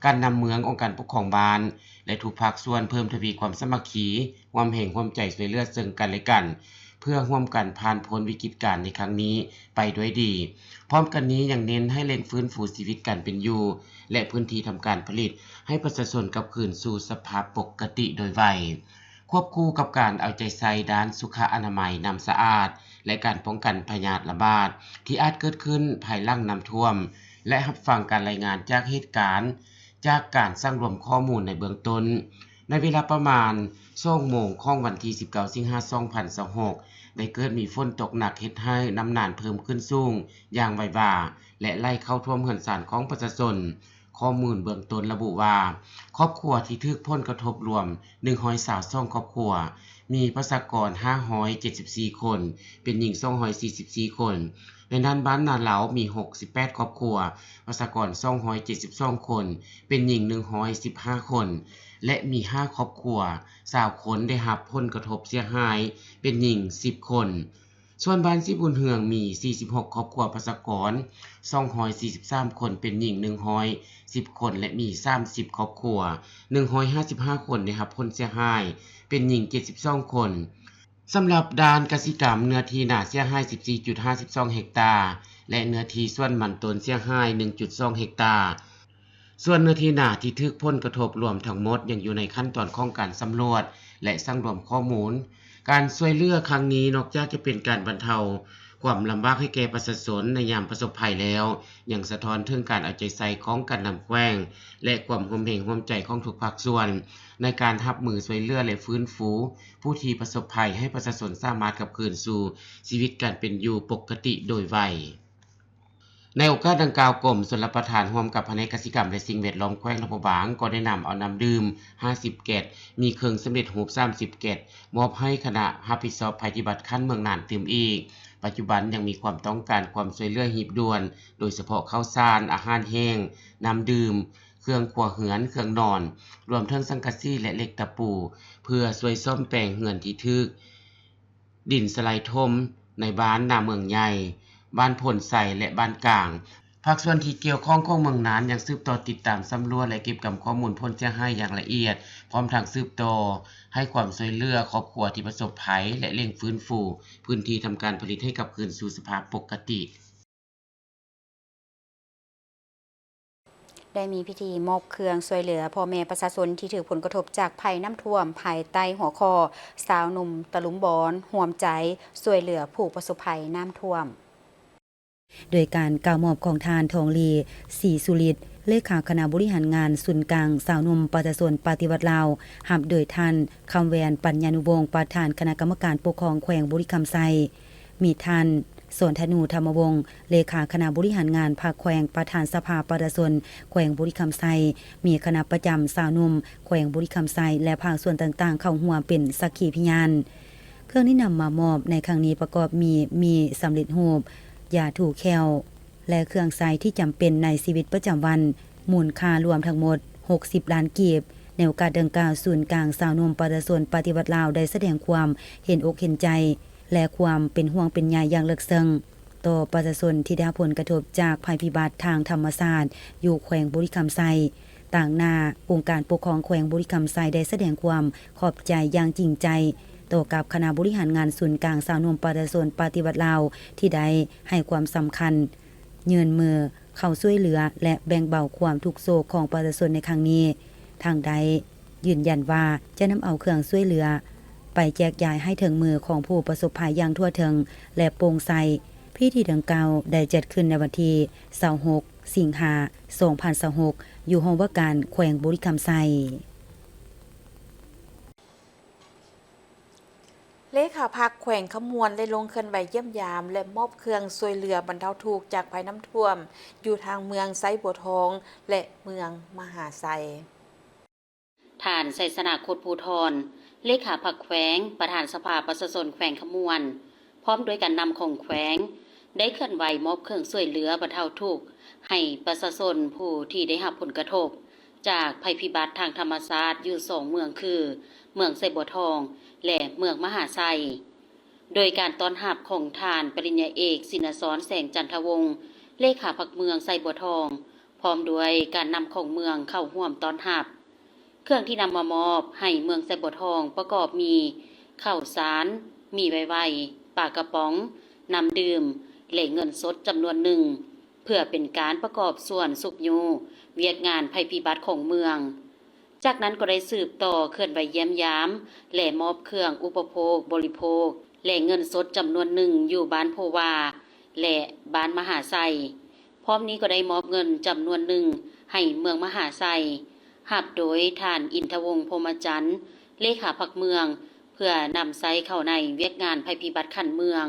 การนำเมืององค์การปกครองบ้านและทุกภาคส่วนเพิ่มทวีความสามัคคีความแห่งความใจช่วยเหลือซึ่งกันและกันเพื่อร่วมกันผ่านพ้นวิกฤตการณ์ในครั้งนี้ไปด้วยดีพร้อมกันนี้ยังเน้นให้เร่งฟื้นฟูชีวิตการเป็นอยู่และพื้นที่ทำการผลิตให้ประชาชนกลับคืนสู่สภาพปกติโดยไวควบคู่กับการเอาใจใส่ด้านสุขอนามัยน้ำสะอาดและการป้องกันพยาธิระบาดที่อาจเกิดขึ้นภายหลังน้ำท่วมและรับฟังการรายงานจากเหตุการณ์จากการสร้างรวมข้อมูลในเบื้องต้นในเวลาประมาณ 20:00 นของวันที่ 19 สิงหาคม 2026ได้เกิดมีฝนตกหนักเฮ็ดให้น้ำน่านเพิ่มขึ้นสูงอย่างไววาและไหลเข้าท่วมเรือนซ่านของประชาชนข้อมูลเบื้องต้นระบุว่าครอบครัวที่ถูกผลกระทบรวม122ครอบครัวมีประชากร574คนเป็นหญิง244คนในนั้นบ้านนาเหลามี68ครอบครัวประชากร272คนเป็นหญิง115คนและมี5ครอบครัว20คนได้รับผลกระทบเสียหายเป็นหญิง10คน ส่วนบ้านสิบุญเฮืองมี46ครอบครัวประชากร243คนเป็นหญิง110คนและมี30ครอบครัว155คนได้รับผลเสียหายเป็นหญิง72คนสำหรับด้านกสิกรรมเนื้อที่น่าเสียหาย 14.52 เฮกตาร์และเนื้อที่ส่วนมันตนเสียหาย 1.2 เฮกตาร์ส่วนเนื้อที่นาที่ถูกผลกระทบรวมทั้งหมดยังอยู่ในขั้นตอนของการสำรวจและสร้างรวมข้อมูลการช่วยเหลือครั้งนี้นอกจากจะเป็นการบรรเทาความลำบากให้แก่ประชาชนในยามประสบภัยแล้วยังสะท้อนถึงการเอาใจใส่ของการนำแขวงและความร่วมแรงร่วมใจของทุกภาคส่วนในการรับมือช่วยเหลือและฟื้นฟูผู้ที่ประสบภัยให้ประชาชนสามารถกลับคืนสู่ชีวิตการเป็นอยู่ปกติโดยไวในโอกาสดังกล่าวกรมชลประทานร่วมกับแผนกกสิกรรมและสิ่งแวดล้อมแขวงลำปางก็ได้นำเอาน้ำดื่ม50 แก๊สมีเครื่องสำเร็จรูป30 แก๊สมอบให้คณะรับผิดชอบภัยพิบัติขั้นเมืองน่านเติมอีกปัจจุบันยังมีความต้องการความช่วยเหลือหีบด่วนโดยเฉพาะข้าวสารอาหารแห้งน้ำดื่มเครื่องครัวเรือนเครื่องนอนรวมทั้งสังกะสีและเหล็กตะปูเพื่อช่วยซ่อมแปลงเรือนที่ถูกดินสไลด์ถมในบ้านนาเมืองใหญ่บ้านพลใส่และบ้านกลางภาคส่วนที่เกี่ยวข้องของเมืองน่านยังสืบต่อติดตามสำรวจและเก็บข้อมูลผลเสียหายอย่างละเอียดพร้อมทั้งสืบต่อให้ความช่วยเหลือครอบครัวที่ประสบภัยและเร่งฟื้นฟูพื้นที่ทำการผลิตให้กลับคืนสู่สภาพปกติได้มีพิธีมอบเครื่องช่วยเหลือพ่อแม่ประชาชนที่ถือผลกระทบจากภัยน้ำท่วมภายใต้หัวข้อสาวหนุ่มตะลุมบอนห่วมใจช่วยเหลือผู้ประสบภัยน้ำท่วมโดยการกล่าวมอบของทานทองลีศรีสุริตเลขาคณะบริหารงานศูนย์กลางสาวหนุ่มประชาชนปฏิวัติลาวหับโดยท่านคำแวนปัญญานุวงศ์ประธานคณะกรรมการปกครองแขวงบุรีคำไซมีท่านสวนธนูธรรมวงศ์เลขาคณะบริหารงานภาคแขวงประธานสภาประชาชนแขวงบุรีคำไซมีคณะประจำสาวหนุ่มแขวงบุรีคำไซและภาคส่วนต่างๆเข้าร่วมเป็นสักขีพยานเครื่องที่นำมามอบในครั้งนี้ประกอบมีสำเร็จรูปยาถูแคลและเครื่องใช้ที่จำเป็นในชีวิตประจำวันมูลค่ารวมทั้งหมด60 ล้านกีบในโอกาสดังกล่าวศูนย์กลางสาวหนุ่มประชาชนปฏิวัติลาวได้แสดงความเห็นอกเห็นใจและความเป็นห่วงเป็นใยอย่างลึกซึ้งต่อประชาชนที่ได้รับผลกระทบจากภัยพิบัติทางธรรมชาติอยู่แขวงบุรีคำไซต่างหน้าองค์การปกครองแขวงบุรีคำไซได้แสดงความขอบใจอย่างจริงใจต่อกับคณะบริหารงานศูนย์กลางสาวหนุ่มประชาชนปฏิบัติลาวที่ได้ให้ความสำคัญยื่นมือเข้าช่วยเหลือและแบ่งเบาความทุกข์โศกของประชาชนในครั้งนี้ทางใดยืนยันว่าจะนำเอาเครื่องช่วยเหลือไปแจกจ่ายให้ถึงมือของผู้ประสบภัยอย่างทั่วถึงและโปร่งใสพิธีดังกล่าวได้จัดขึ้นในวันที่26 สิงหาคม 2026อยู่ห้องว่าการแขวงบุรีคำไซเลขาพักแขวงขมวนได้ลงเคลื่อนไหวเยี่ยมยามและมอบเครื่องช่วยเหลือบรรเทาทุกข์จากภัยน้ำท่วมอยู่ทางเมืองไซบัวทองและเมืองมหาไซท่านไสสนาโคตรภูทรเลขาพักแขวงประธานสภาประชาชนแขวงขมวนพร้อมด้วยการนำของแขวงได้เคลื่อนไหวมอบเครื่องช่วยเหลือบรรเทาทุกข์ให้ประชาชนผู้ที่ได้รับผลกระทบจากภัยพิบัติทางธรรมชาติอยู่2เมืองคือเมืองไซบัวทองและเมืองมหาไซโดยการต้อนรับของท่านปริญญาเอกสินสรแสงจันทวงศ์เลขาพักเมืองไซบัวทองพร้อมด้วยการนำของเมืองเข้าร่วมต้อนรับเครื่องที่นำมามอบให้เมืองไซบัวทองประกอบมีข้าวสารมีไวๆปลากระป๋องน้ำดื่มและเงินสดจำนวนหนึ่งเพื่อเป็นการประกอบส่วนสุขยูเวียกงานภัยพิบัติของเมืองจากนั้นก็ได้สืบต่อเคลื่อนไหวเยี่ยมยามและมอบเครื่องอุปโภคบริโภคและเงินสดจำนวนหนึ่งอยู่บ้านโพวาและบ้านมหาไซพร้อมนี้ก็ได้มอบเงินจำนวนหนึ่งให้เมืองมหาไซหับโดยท่านอินทวงศ์พรหมจันทร์เลขาพักเมืองเพื่อนำไซเข้าในเวียกงานภัยพิบัติขันเมือง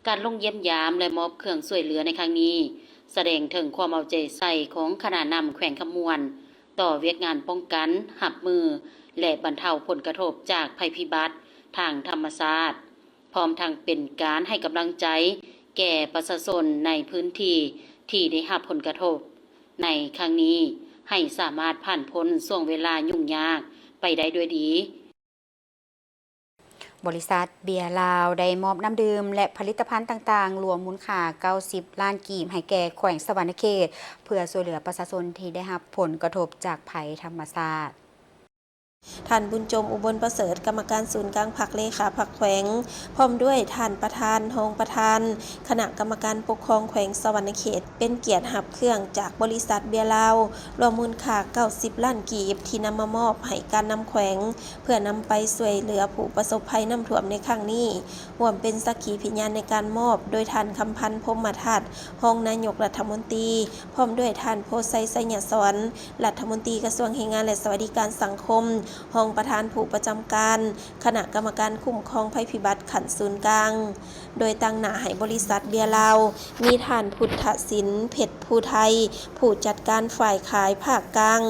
การลงเยี่ยมยามและมอบเครื่องช่วยเหลือในครั้งนี้แสดงถึงความเอาใจใส่ของคณะนำแขวงขมวนต่อเวียกงานป้องกันหับมือและบรรเทาผลกระทบจากภัยพิบัติทางธรรมชาติพร้อมทั้งเป็นการให้กำลังใจแก่ประชาชนในพื้นที่ที่ได้รับผลกระทบในครั้งนี้ให้สามารถผ่านพ้นช่วงเวลายุ่งยากไปได้ด้วยดี บริษัทเบียร์ลาวได้มอบน้ำดื่มและผลิตภัณฑ์ต่างๆ รวมมูลค่า 90 ล้านกีบให้แก่แขวงสวรรณเขตเพื่อช่วยเหลือประชาชนที่ได้รับผลกระทบจากภัยธรรมชาติ ท่านบุญจมอุบลประเสริฐกรรมการศูนย์กลางพรรคเลขาพรรคแขวงพร้อมด้วยท่านประธานรองประธานคณะกรรมการปกครองแขวงสวรรณเขตเป็นเกียรติรับเครื่องจากบริษัทเบียร์ลาวรวมมูลค่า 90 ล้านกีบที่นำมามอบให้การนำแขวงเพื่อนำไปช่วยเหลือผู้ประสบภัยน้ำท่วมในครั้งนี้ร่วมเป็นสักขีพยานในการมอบโดยท่านคำพันธ์พรหมทัศน์รองนายกรัฐมนตรีพร้อมด้วยท่านโพไซไสยสวรรค์รัฐมนตรีกระทรวงแรงงานและสวัสดิการสังคมรองประธานผู้ประจำการคณะกรรมการคุ้มครองภัยพิบัติขันศูนย์กลางโดยตั้งหน้าให้บริษัทเบียร์ลาวมีท่านพุทธศิลป์เพชรภูไทยผู้จัดการฝ่ายขายภาคกลาง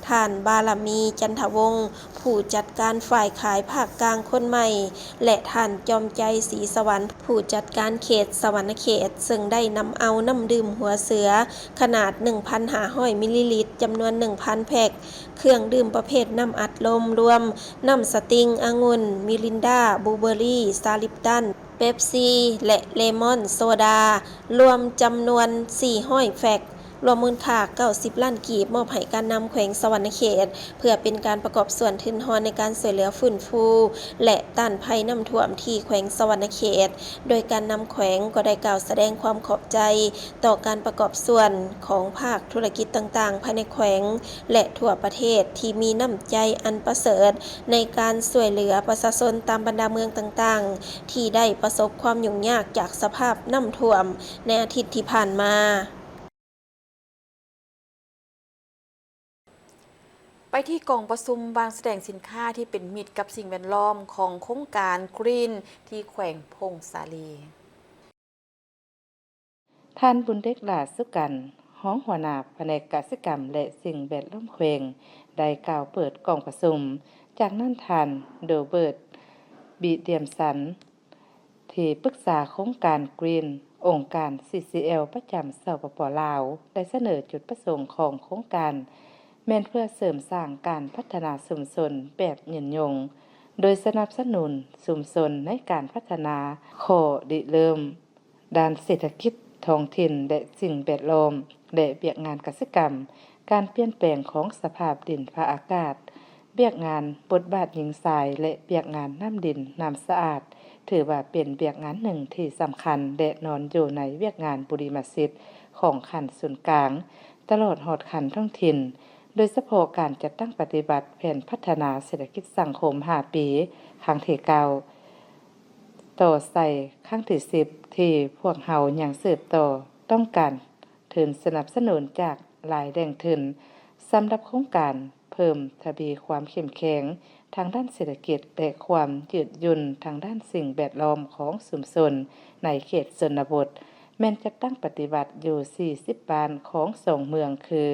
ท่านบารมีจันทวงศ์ผู้จัดการฝ่ายขายภาคกลางคนใหม่และท่านจอมใจศรีสวรรค์ผู้จัดการเขตสวรรณเขตซึ่งได้นำเอาน้ำดื่มหัวเสือขนาด 1,500 มิลลิลิตรจำนวน 1,000 แพ็คเครื่องดื่มประเภทน้ำอัดลมรวมน้ำสติงองุ่นมิรินดาบลูเบอร์รี่ซาลิปตันเป๊ปซี่และเลมอนโซดารวมจำนวน400แพ็ครวมมูลค่า 90 ล้านกีบมอบให้การนำแขวงสวรรณเขตเพื่อเป็นการประกอบส่วนทุนทอนในการช่วยเหลือฟื้นฟูและต้านภัยน้ำท่วมที่แขวงสวรรณเขตโดยการนำแขวงก็ได้กล่าวแสดงความขอบใจต่อการประกอบส่วนของภาคธุรกิจต่างๆภายในแขวงและทั่วประเทศที่มีน้ำใจอันประเสริฐในการช่วยเหลือประชาชนตามบรรดาเมืองต่างๆที่ได้ประสบความยุ่งยากจากสภาพน้ำท่วมในอาทิตย์ที่ผ่านมาไปที่กองประชุมวางแสดงสินค้าที่เป็นมิตรกับสิ่งแวดล้อมของโครงการกรีนที่แขวงพงสาลี ท่านบุญเด็กหลาสุกันห้องหัวหน้าแผนกกสิกรรมและสิ่งแวดล้อมแขวงได้กล่าวเปิดกองประชุมจากนั้นท่านโดเบิร์ตบีเดียมสันที่ปรึกษาโครงการกรีนองค์การ CCL ประจำสปป.ลาวได้เสนอจุดประสงค์ของโครงการแม่นเพื่อเสริมสร้างการพัฒนาชุมชนแบบยืนยงโดยสนับสนุนชุมชนในการพัฒนาข้อริเริ่มด้านเศรษฐกิจท้องถิ่นและสิ่งแวดล้อมและเวียกงานกสิกรรมการเปลี่ยนแปลงของสภาพดินฟ้าอากาศเวียกงานบทบาทหญิงชายและเวียกงานน้ำดินน้ำสะอาดถือว่าเป็นเวียกงานหนึ่งที่สำคัญและนอนอยู่ในเวียกงานบุริมสิทธิ์ของขันศูนย์กลางตลอดหอดขันท้องถิ่นโดยเฉพาะการจัดตั้งปฏิบัติแผนพัฒนาเศรษฐกิจสังคม5ปีครั้งที่9ต่อใส่ครั้งที่10ที่พวกเฮายังสืบต่อต้องการทุนสนับสนุนจากหลายแหล่งทุนสำหรับโครงการเพิ่มทวีความเข้มแข็งทางด้านเศรษฐกิจและความยืดหยุ่นทางด้านสิ่งแวดล้อมของชุมชนในเขตชนบทแม้นจัดตั้งปฏิบัติอยู่40บ้านของ2เมืองคือ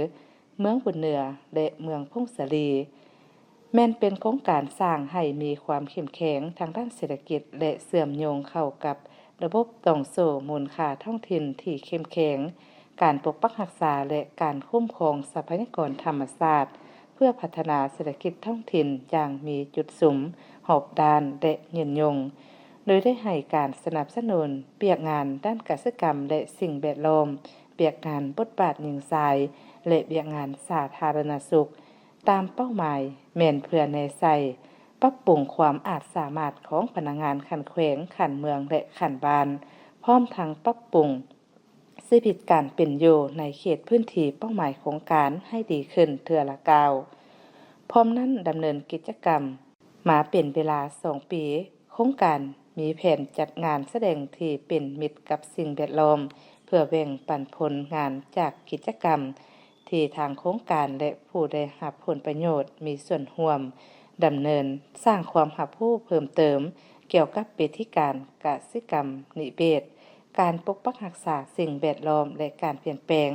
เมืองบุญเหนือและเมืองพงสาลีแม้นเป็นโครงการสร้างให้มีความเข้มแข็งทางด้านเศรษฐกิจและเชื่อมโยงเข้ากับระบบต้องโซ่มูลค่าท้องถิ่นที่เข้มแข็งการปกปักรักษาและการคุ้มครองทรัพยากรธรรมชาติเพื่อพัฒนาเศรษฐกิจท้องถิ่นอย่างมีจุดสุมหอบด้านและยืนยงโดยได้ให้การสนับสนุนเปียกงานด้านกสิกรรมและสิ่งแวดล้อมเปียกงานบทบาทหญิงชายและเปียกงานสาธารณสุขตามเป้าหมายแม่นเพื่อในใส่ปรับปรุงความอาจสามารถของพนักงานขันแขวงขันเมืองและขันบ้านพร้อมทั้งปรับปรุงชีวิตการเป็นอยู่ในเขตพื้นที่เป้าหมายของการให้ดีขึ้นเทื่อละก้าวพร้อมนั้นดำเนินกิจกรรมมาเป็นเวลา2ปีโครงการมีแผนจัดงานแสดงที่เป็นมิตรกับสิ่งแวดล้อมเพื่อแบ่งปันผลงานจากกิจกรรมที่ทางโครงการและผู้ได้รับผลประโยชน์มีส่วนร่วมดำเนินสร้างความรับรู้เพิ่มเติมเกี่ยวกับวิธีการกสิกรรมนิเวศการปกปักรักษาสิ่งแวดล้อมและการเปลี่ยนแปลง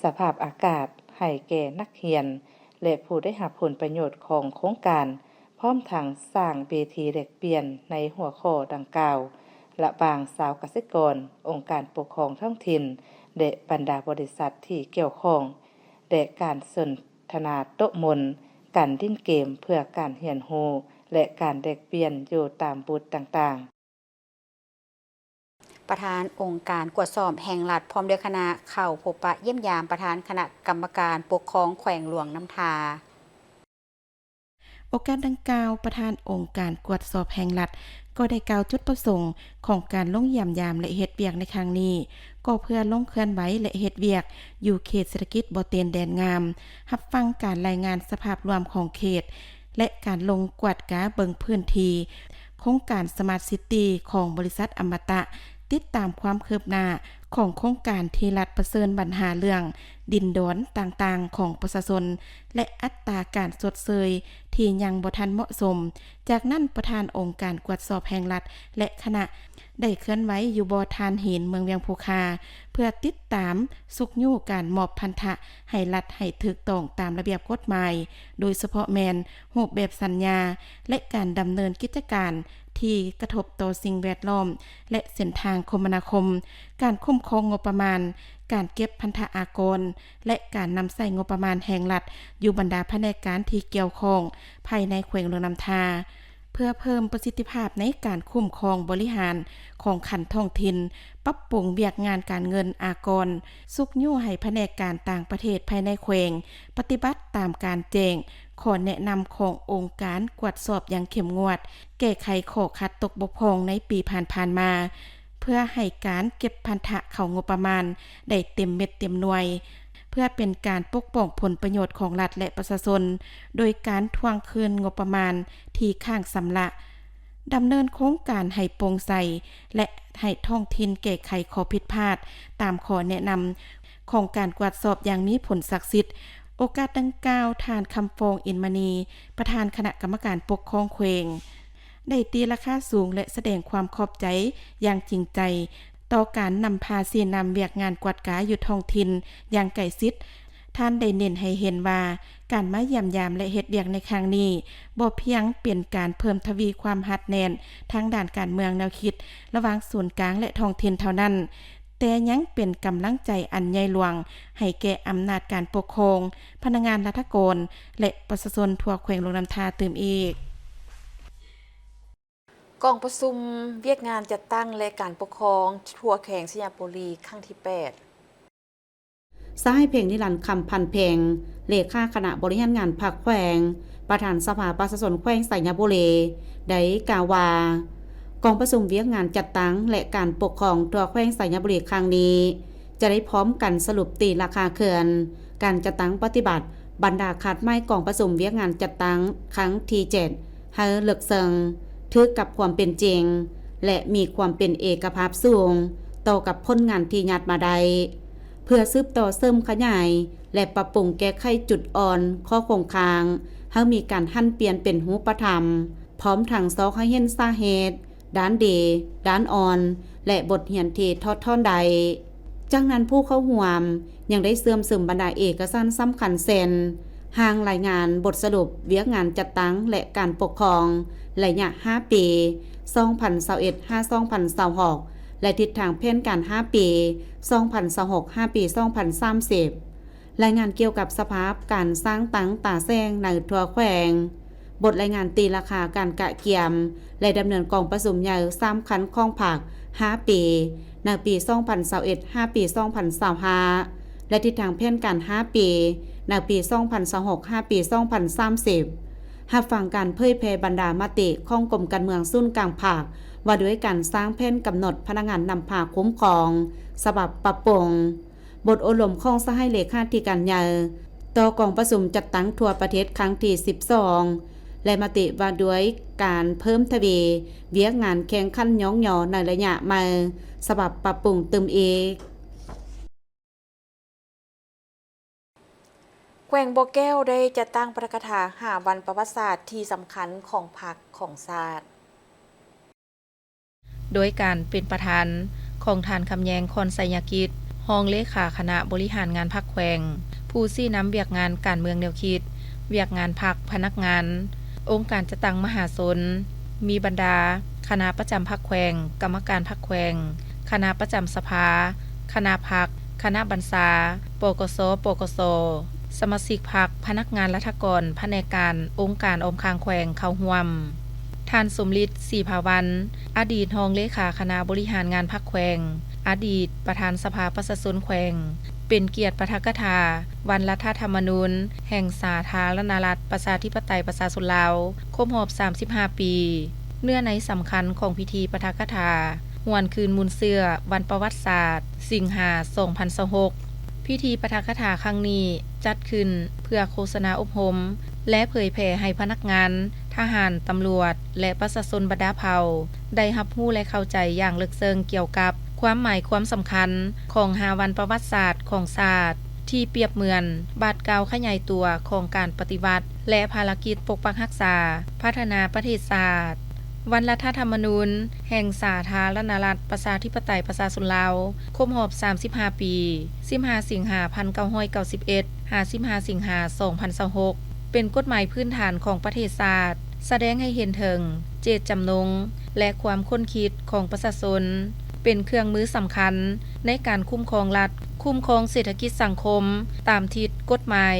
สภาพอากาศให้แก่นักเรียนและผู้ได้รับผลประโยชน์ของโครงการพร้อมทั้งสร้างเวทีแลกเปลี่ยนในหัวข้อดังกล่าวระหว่างชาวเกษตรกรองค์การปกครองท้องถิ่นและบรรดาบริษัทที่เกี่ยวข้องและการสนทนาโต๊ะมนการดิ้นเกมเพื่อการเรียนรู้ และการแลกเปลี่ยนอยู่ตามบูธต่างๆ ประธานองค์การกวดสอบแห่งรัฐพร้อมด้วยคณะเข้าพบปะเยี่ยมยามประธานคณะกรรมการปกครองแขวงหลวงน้ำทา โอกาสดังกล่าวประธานองค์การกวดสอบแห่งรัฐก็ได้กล่าวจุดประสงค์ของการลงเยี่ยมยามและเฮ็ดเวียกในครั้งนี้ก็เพื่อลงเคลื่อนไหวและเฮ็ดเวียกอยู่เขตเศรษฐกิจบ่เตียนแดนงามรับฟังการรายงานสภาพรวมของเขตและการลงกวดกาเบิงพื้นที่โครงการสมาร์ทซิตี้ของบริษัทอมตะติดตามความคืบหน้าของโครงการที่รัฐประเสริญปัญหาเรื่องดินดอนต่างๆของประชาชนและอัตราการสดเสยที่ยังบ่ทันเหมาะสมจากนั้นประธานองค์การกวดสอบแห่งรัฐและคณะได้เคลื่อนไหวอยู่บ่อทานหินเมืองเวียงภูคาเพื่อติดตามสุกยู่การมอบพันธะให้รัฐให้ถูกต้องตามระเบียบกฎหมายโดยเฉพาะแมนรูปแบบสัญญาและการดำเนินกิจการที่กระทบต่อสิ่งแวดล้อมและเส้นทางคมนาคมการคุ้มครองงบประมาณการเก็บพันธะอากรและการนำใส่งบประมาณแห่งรัฐอยู่บรรดาแผนกการที่เกี่ยวข้องภายในแขวงหลวงน้ำทาเพื่อเพิ่มประสิทธิภาพในการคุ้มครองบริหารของขันท้องถิ่นปรับปรุงเวียกงานการเงินอากรสุกยู่ให้แผนกการต่างประเทศภายในแขวงปฏิบัติตามการแจ้งขอแนะนำขององค์การกวดสอบอย่างเข้มงวดแก้ไขข้อขัดตกบกพร่องในปีผ่านๆมาเพื่อให้การเก็บพันธะเข้างบประมาณได้เต็มเม็ดเต็มหน่วยเพื่อเป็นการปกป้องผลประโยชน์ของรัฐและประชาชนโดยการทวงคืนงบประมาณที่ข้างสำละดำเนินโครงการให้โปร่งใสและให้ท้องถิ่นแก้ไขข้อผิดพลาดตามข้อแนะนำของการกวดสอบอย่างมีผลศักดิ์สิทธิ์โอกาสดังกล่าวทานคำฟองอินมณีประธานคณะกรรมการปกครองแขวงได้ตีราคาสูงและแสดงความขอบใจอย่างจริงใจต่อการนำพาเสียนำเวียกงานกวดกาอยู่ท้องถิ่นอย่างใกล้ชิดท่านได้เน้นให้เห็นว่าการมาเยี่ยมยามและเฮ็ดเวียกในครั้งนี้บ่เพียงเป็นการเพิ่มทวีความหัดแน่นทางด้านการเมืองแนวคิดระหว่างส่วนกลางและท้องถิ่นเท่านั้นแต่ยังเป็นกำลังใจอันใหญ่หลวงให้แก่อำนาจการปกครองพนักงานรัฐกรและประชาชนทั่วแขวงหลวงน้ำทาตื่มอีกกองประชุมเวียกงานจัดตั้งและการปกครองทั่วแขวงสยามบุรีครั้งที่ 8สายเพลงนิรันดร์คำพันเพลงเลขาคณะบริหารงานภาคแขวงประธานสภาประชาชนแขวงสยามบุรีได้กล่าวว่ากองประชุมเวียกงานจัดตั้งและการปกครองทั่วแขวงสยามบุรีครั้งนี้จะได้พร้อมกันสรุปตีราคาเขื่อนการจัดตั้งปฏิบัติบรรดาขาดไม้กองประชุมเวียกงานจัดตั้งครั้งที่ 7ให้เลิกเซิงถือกับความเป็นจริงและมีความเป็นเอกภาพสูงต่อกับผลงานที่ยัดมาได้เพื่อสืบต่อเสริมขยายและปรับปรุงแก้ไขจุดอ่อนข้อคงคางให้มีการหั่นเปลี่ยนเป็นรูปธรรมพร้อมทั้งซอกให้เห็นสาเหตุด้านดีด้านอ่อนและบทเรียนที่ทอดทอนใดจากนั้นผู้เข้าร่วมยังได้เสื่อมซึมบรรดาเอกสารสำคัญเซ็นห่างรายงานบทสรุปเวียกงานจัดตั้งและการปกครองระยะ 5 ปี 2021-2026 และทิศทางแผนการ 5 ปี 2026 5 ปี 2030 รายงานเกี่ยวกับสภาพการสร้างตั้งตาแซงในทั่วแขวงบทรายงานตีราคาการกะเกียมและดำเนินกองประชุมใหญ่3คันข้องผัก 5 ปีในปี 2021 5 ปี 2025 และทิศทางแผนการ 5 ปีในปี 2026 5 ปี 2030 รับฟังการเผยแพร่บรรดามติของกรมการเมืองศูนย์กลางภาคว่าด้วยการสร้างแผนกำหนดพนักงานนำพาคุ้มครองฉบับปรับปรุงบทอบรมของสหเลขาธิการใหญ่ต่อกองประชุมจัดตั้งทั่วประเทศครั้งที่ 12และมติว่าด้วยการเพิ่มทวีเวียกงานแข่งขันย่องยอในระยะใหม่ฉบับปรับปรุงเติมอีกแขวงบ่อแก้วได้จัดตั้งประกาศหาวันประวัติศาสตร์ที่สำคัญของพรรคของชาติโดยการเป็นประธานของท่านคำแยงคอนไสยกิจรองเลขาคณะบริหารงานพรรคแขวงผู้ชี้นำเวียกงานการเมืองแนวคิดเวียกงานพรรคพนักงานองค์การจัดตั้งมหาชนมีบรรดาคณะประจำพรรคแขวงกรรมการพรรคแขวงคณะประจำสภาคณะพรรคคณะบรรษาปกสปกสสมาชิกพรรคพนักงานรัฐกรแผนกการองค์การอมคางแขวงเข้าร่วม ท่านสมฤทธิ์ศรีภาวันอดีตรองเลขาคณะบริหารงานพรรคแขวงอดีตประธานสภาประชาชนแขวงเป็นเกียรติปาฐกถาวันรัฐธรรมนูญแห่งสาธารณรัฐประชาธิปไตยประชาชนลาวครบรอบ35 ปีเนื้อในสำคัญของพิธีปาฐกถาหวนคืนมูลเสื้อวันประวัติศาสตร์สิงหา2026พิธีปาฐกถาครั้งนี้จัดขึ้นเพื่อโฆษณาอบรมและเผยแผ่ให้พนักงานทหารตำรวจและประชาชนบรรดาเผ่าได้รับรู้และเข้าใจอย่างลึกซึ้งเกี่ยวกับความหมายความสำคัญของ5วันประวัติศาสตร์ของชาติที่เปรียบเหมือนบาทเก่าขยายตัวของการปฏิวัติและภารกิจปกปักรักษาพัฒนาประเทศชาติวันรัฐธรรมนูญแห่งสาธารณรัฐประชาธิปไตยประชาชนลาวครบรอบ35 ปี15 สิงหาคม 1991 55 สิงหาคม 2026เป็นกฎหมายพื้นฐานของประเทศชาติแสดงให้เห็นถึงเจตจำนงและความค้นคิดของประชาชนเป็นเครื่องมือสำคัญในการคุ้มครองรัฐคุ้มครองเศรษฐกิจสังคมตามทิศกฎหมาย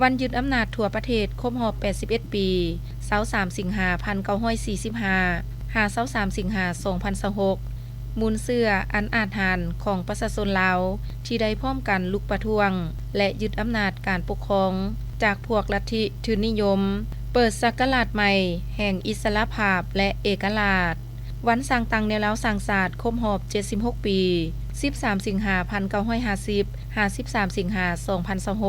วันยึดอำนาจทั่วประเทศครบรอบ81 ปี23 สิงหาคม 1945 23 สิงหาคม 2026มูลเสื้ออันอาจหารของประชาชนลาวที่ได้พร้อมกันลุกประท้วงและยึดอำนาจการปกครองจากพวกลัทธิทุนนิยมเปิดศักราชใหม่แห่งอิสรภาพและเอกราชวันสร้างตังแนวแล้วสร้างศาสตร์ครบรอบ76 ปี13 สิงหาคม 1950 53 สิงหาคม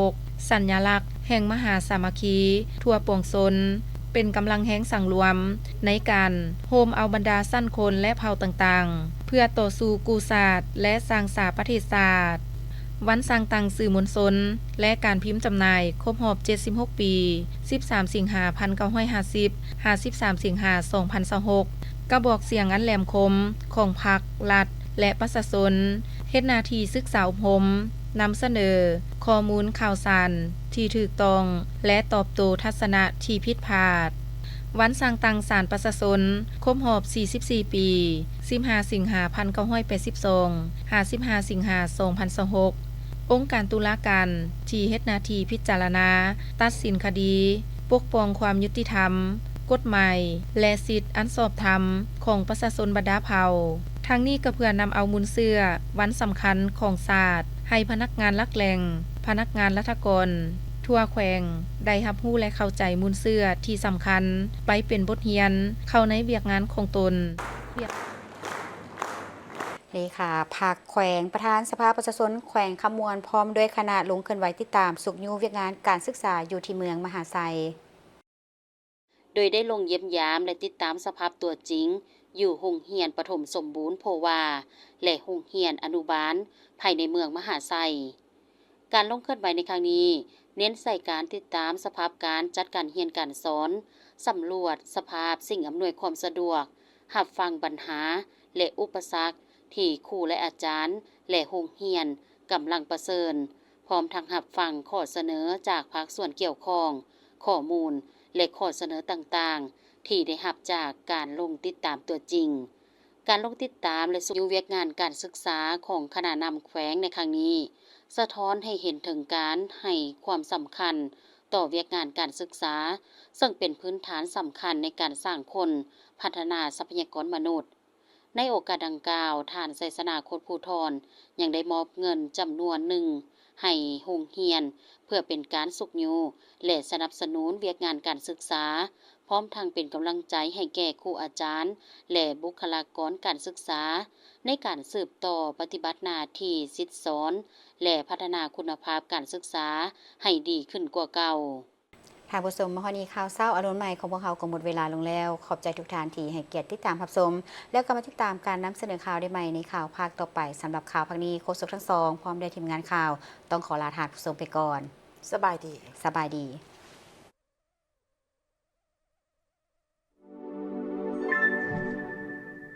2026สัญลักษณ์แห่งมหาสามัคคีทั่วปวงชนเป็นกำลังแห่งสังรวมในการโฮมเอาบรรดาสั้นคนและเผ่าต่างๆเพื่อต่อสู้กู้ศาสตร์และสร้างสาประเทศศาสตร์วันสร้างตังสื่อมวลชนและการพิมพ์จำหน่ายครบรอบ76 ปี13 สิงหาคม 1950 53 สิงหาคม 2026กระบอกเสียงอันแหลมคมของพรรครัฐและประชาชนเฮ็ดหน้าที่ศึกษาอบรมนำเสนอข้อมูลข่าวสารที่ถูกต้องและตอบโต้ทัศนะที่ผิดพลาดวันสร้างตังศาลประชาชนครบรอบ44 ปี15 สิงหาคม 1982 55 สิงหาคม 2026องค์การตุลาการที่เฮ็ดหน้าที่พิจารณาตัดสินคดีปกป้องความยุติธรรมกฎหมายและสิทธิอันชอบธรรมของประชาชนบรรดาเผ่าทั้งนี้ก็เพื่อนำเอามูลเสื้อวันสำคัญของชาติให้พนักงานหลักแหล่งพนักงานรัฐกรทั่วแขวงได้รับรู้และเข้าใจมูลเสื้อที่สำคัญไปเป็นบทเรียนเข้าในเวียกงานของตนเลขาพรรคแขวงประธานสภาประชาชนแขวงขมวนพร้อมด้วยคณะลงเคลื่อนไหวติดตามสุขยูเวียกงานการศึกษาอยู่ที่เมืองมหาไซโดยได้ลงเยี่ยมยามและติดตามสภาพตัวจริงอยู่โรงเรียนประถมสมบูรณ์โพวาและโรงเรียนอนุบาลภายในเมืองมหาไซการลงเคลื่อนไหวในครั้งนี้เน้นใส่การติดตามสภาพการจัดการเรียนการสอนสำรวจสภาพสิ่งอำนวยความสะดวกรับฟังปัญหาและอุปสรรคที่ครูและอาจารย์และโรงเรียนกำลังประเสริญพร้อมทั้งรับฟังข้อเสนอจากภาคส่วนเกี่ยวข้องข้อมูลและข้อเสนอต่างๆที่ได้รับจากการลงติดตามตัวจริงการลงติดตามและสู่เวียกงานการศึกษาของคณะนำแขวงในครั้งนี้สะท้อนให้เห็นถึงการให้ความสำคัญต่อเวียกงานการศึกษาซึ่งเป็นพื้นฐานสำคัญในการสร้างคนพัฒนาทรัพยากรมนุษย์ในโอกาสดังกล่าวท่านไสสนาโคตรภูธรยังได้มอบเงินจำนวนหนึ่งให้โรงเรียนเพื่อเป็นการสุขยูและสนับสนุนเวียกงานการศึกษาพร้อมทั้งเป็นกำลังใจให้แก่ครูอาจารย์และบุคลากรการศึกษาในการสืบต่อปฏิบัติหน้าที่ศิษย์สอนและพัฒนาคุณภาพการศึกษาให้ดีขึ้นกว่าเก่าทางผู้ชมมาฮอนี้ข่าวเช้าอรุณใหม่ของพวกเขาก็หมดเวลาลงแล้วขอบใจทุกท่านที่ให้เกียรติติดตามรับชมแล้วก็มาติดตามการนำเสนอข่าวได้ใหม่ในข่าวภาคต่อไปสำหรับข่าวภาคนี้โฆษกทั้งสองพร้อมด้วยทีมงานข่าวต้องขอลาท่านผู้ชมไปก่อนสบายดี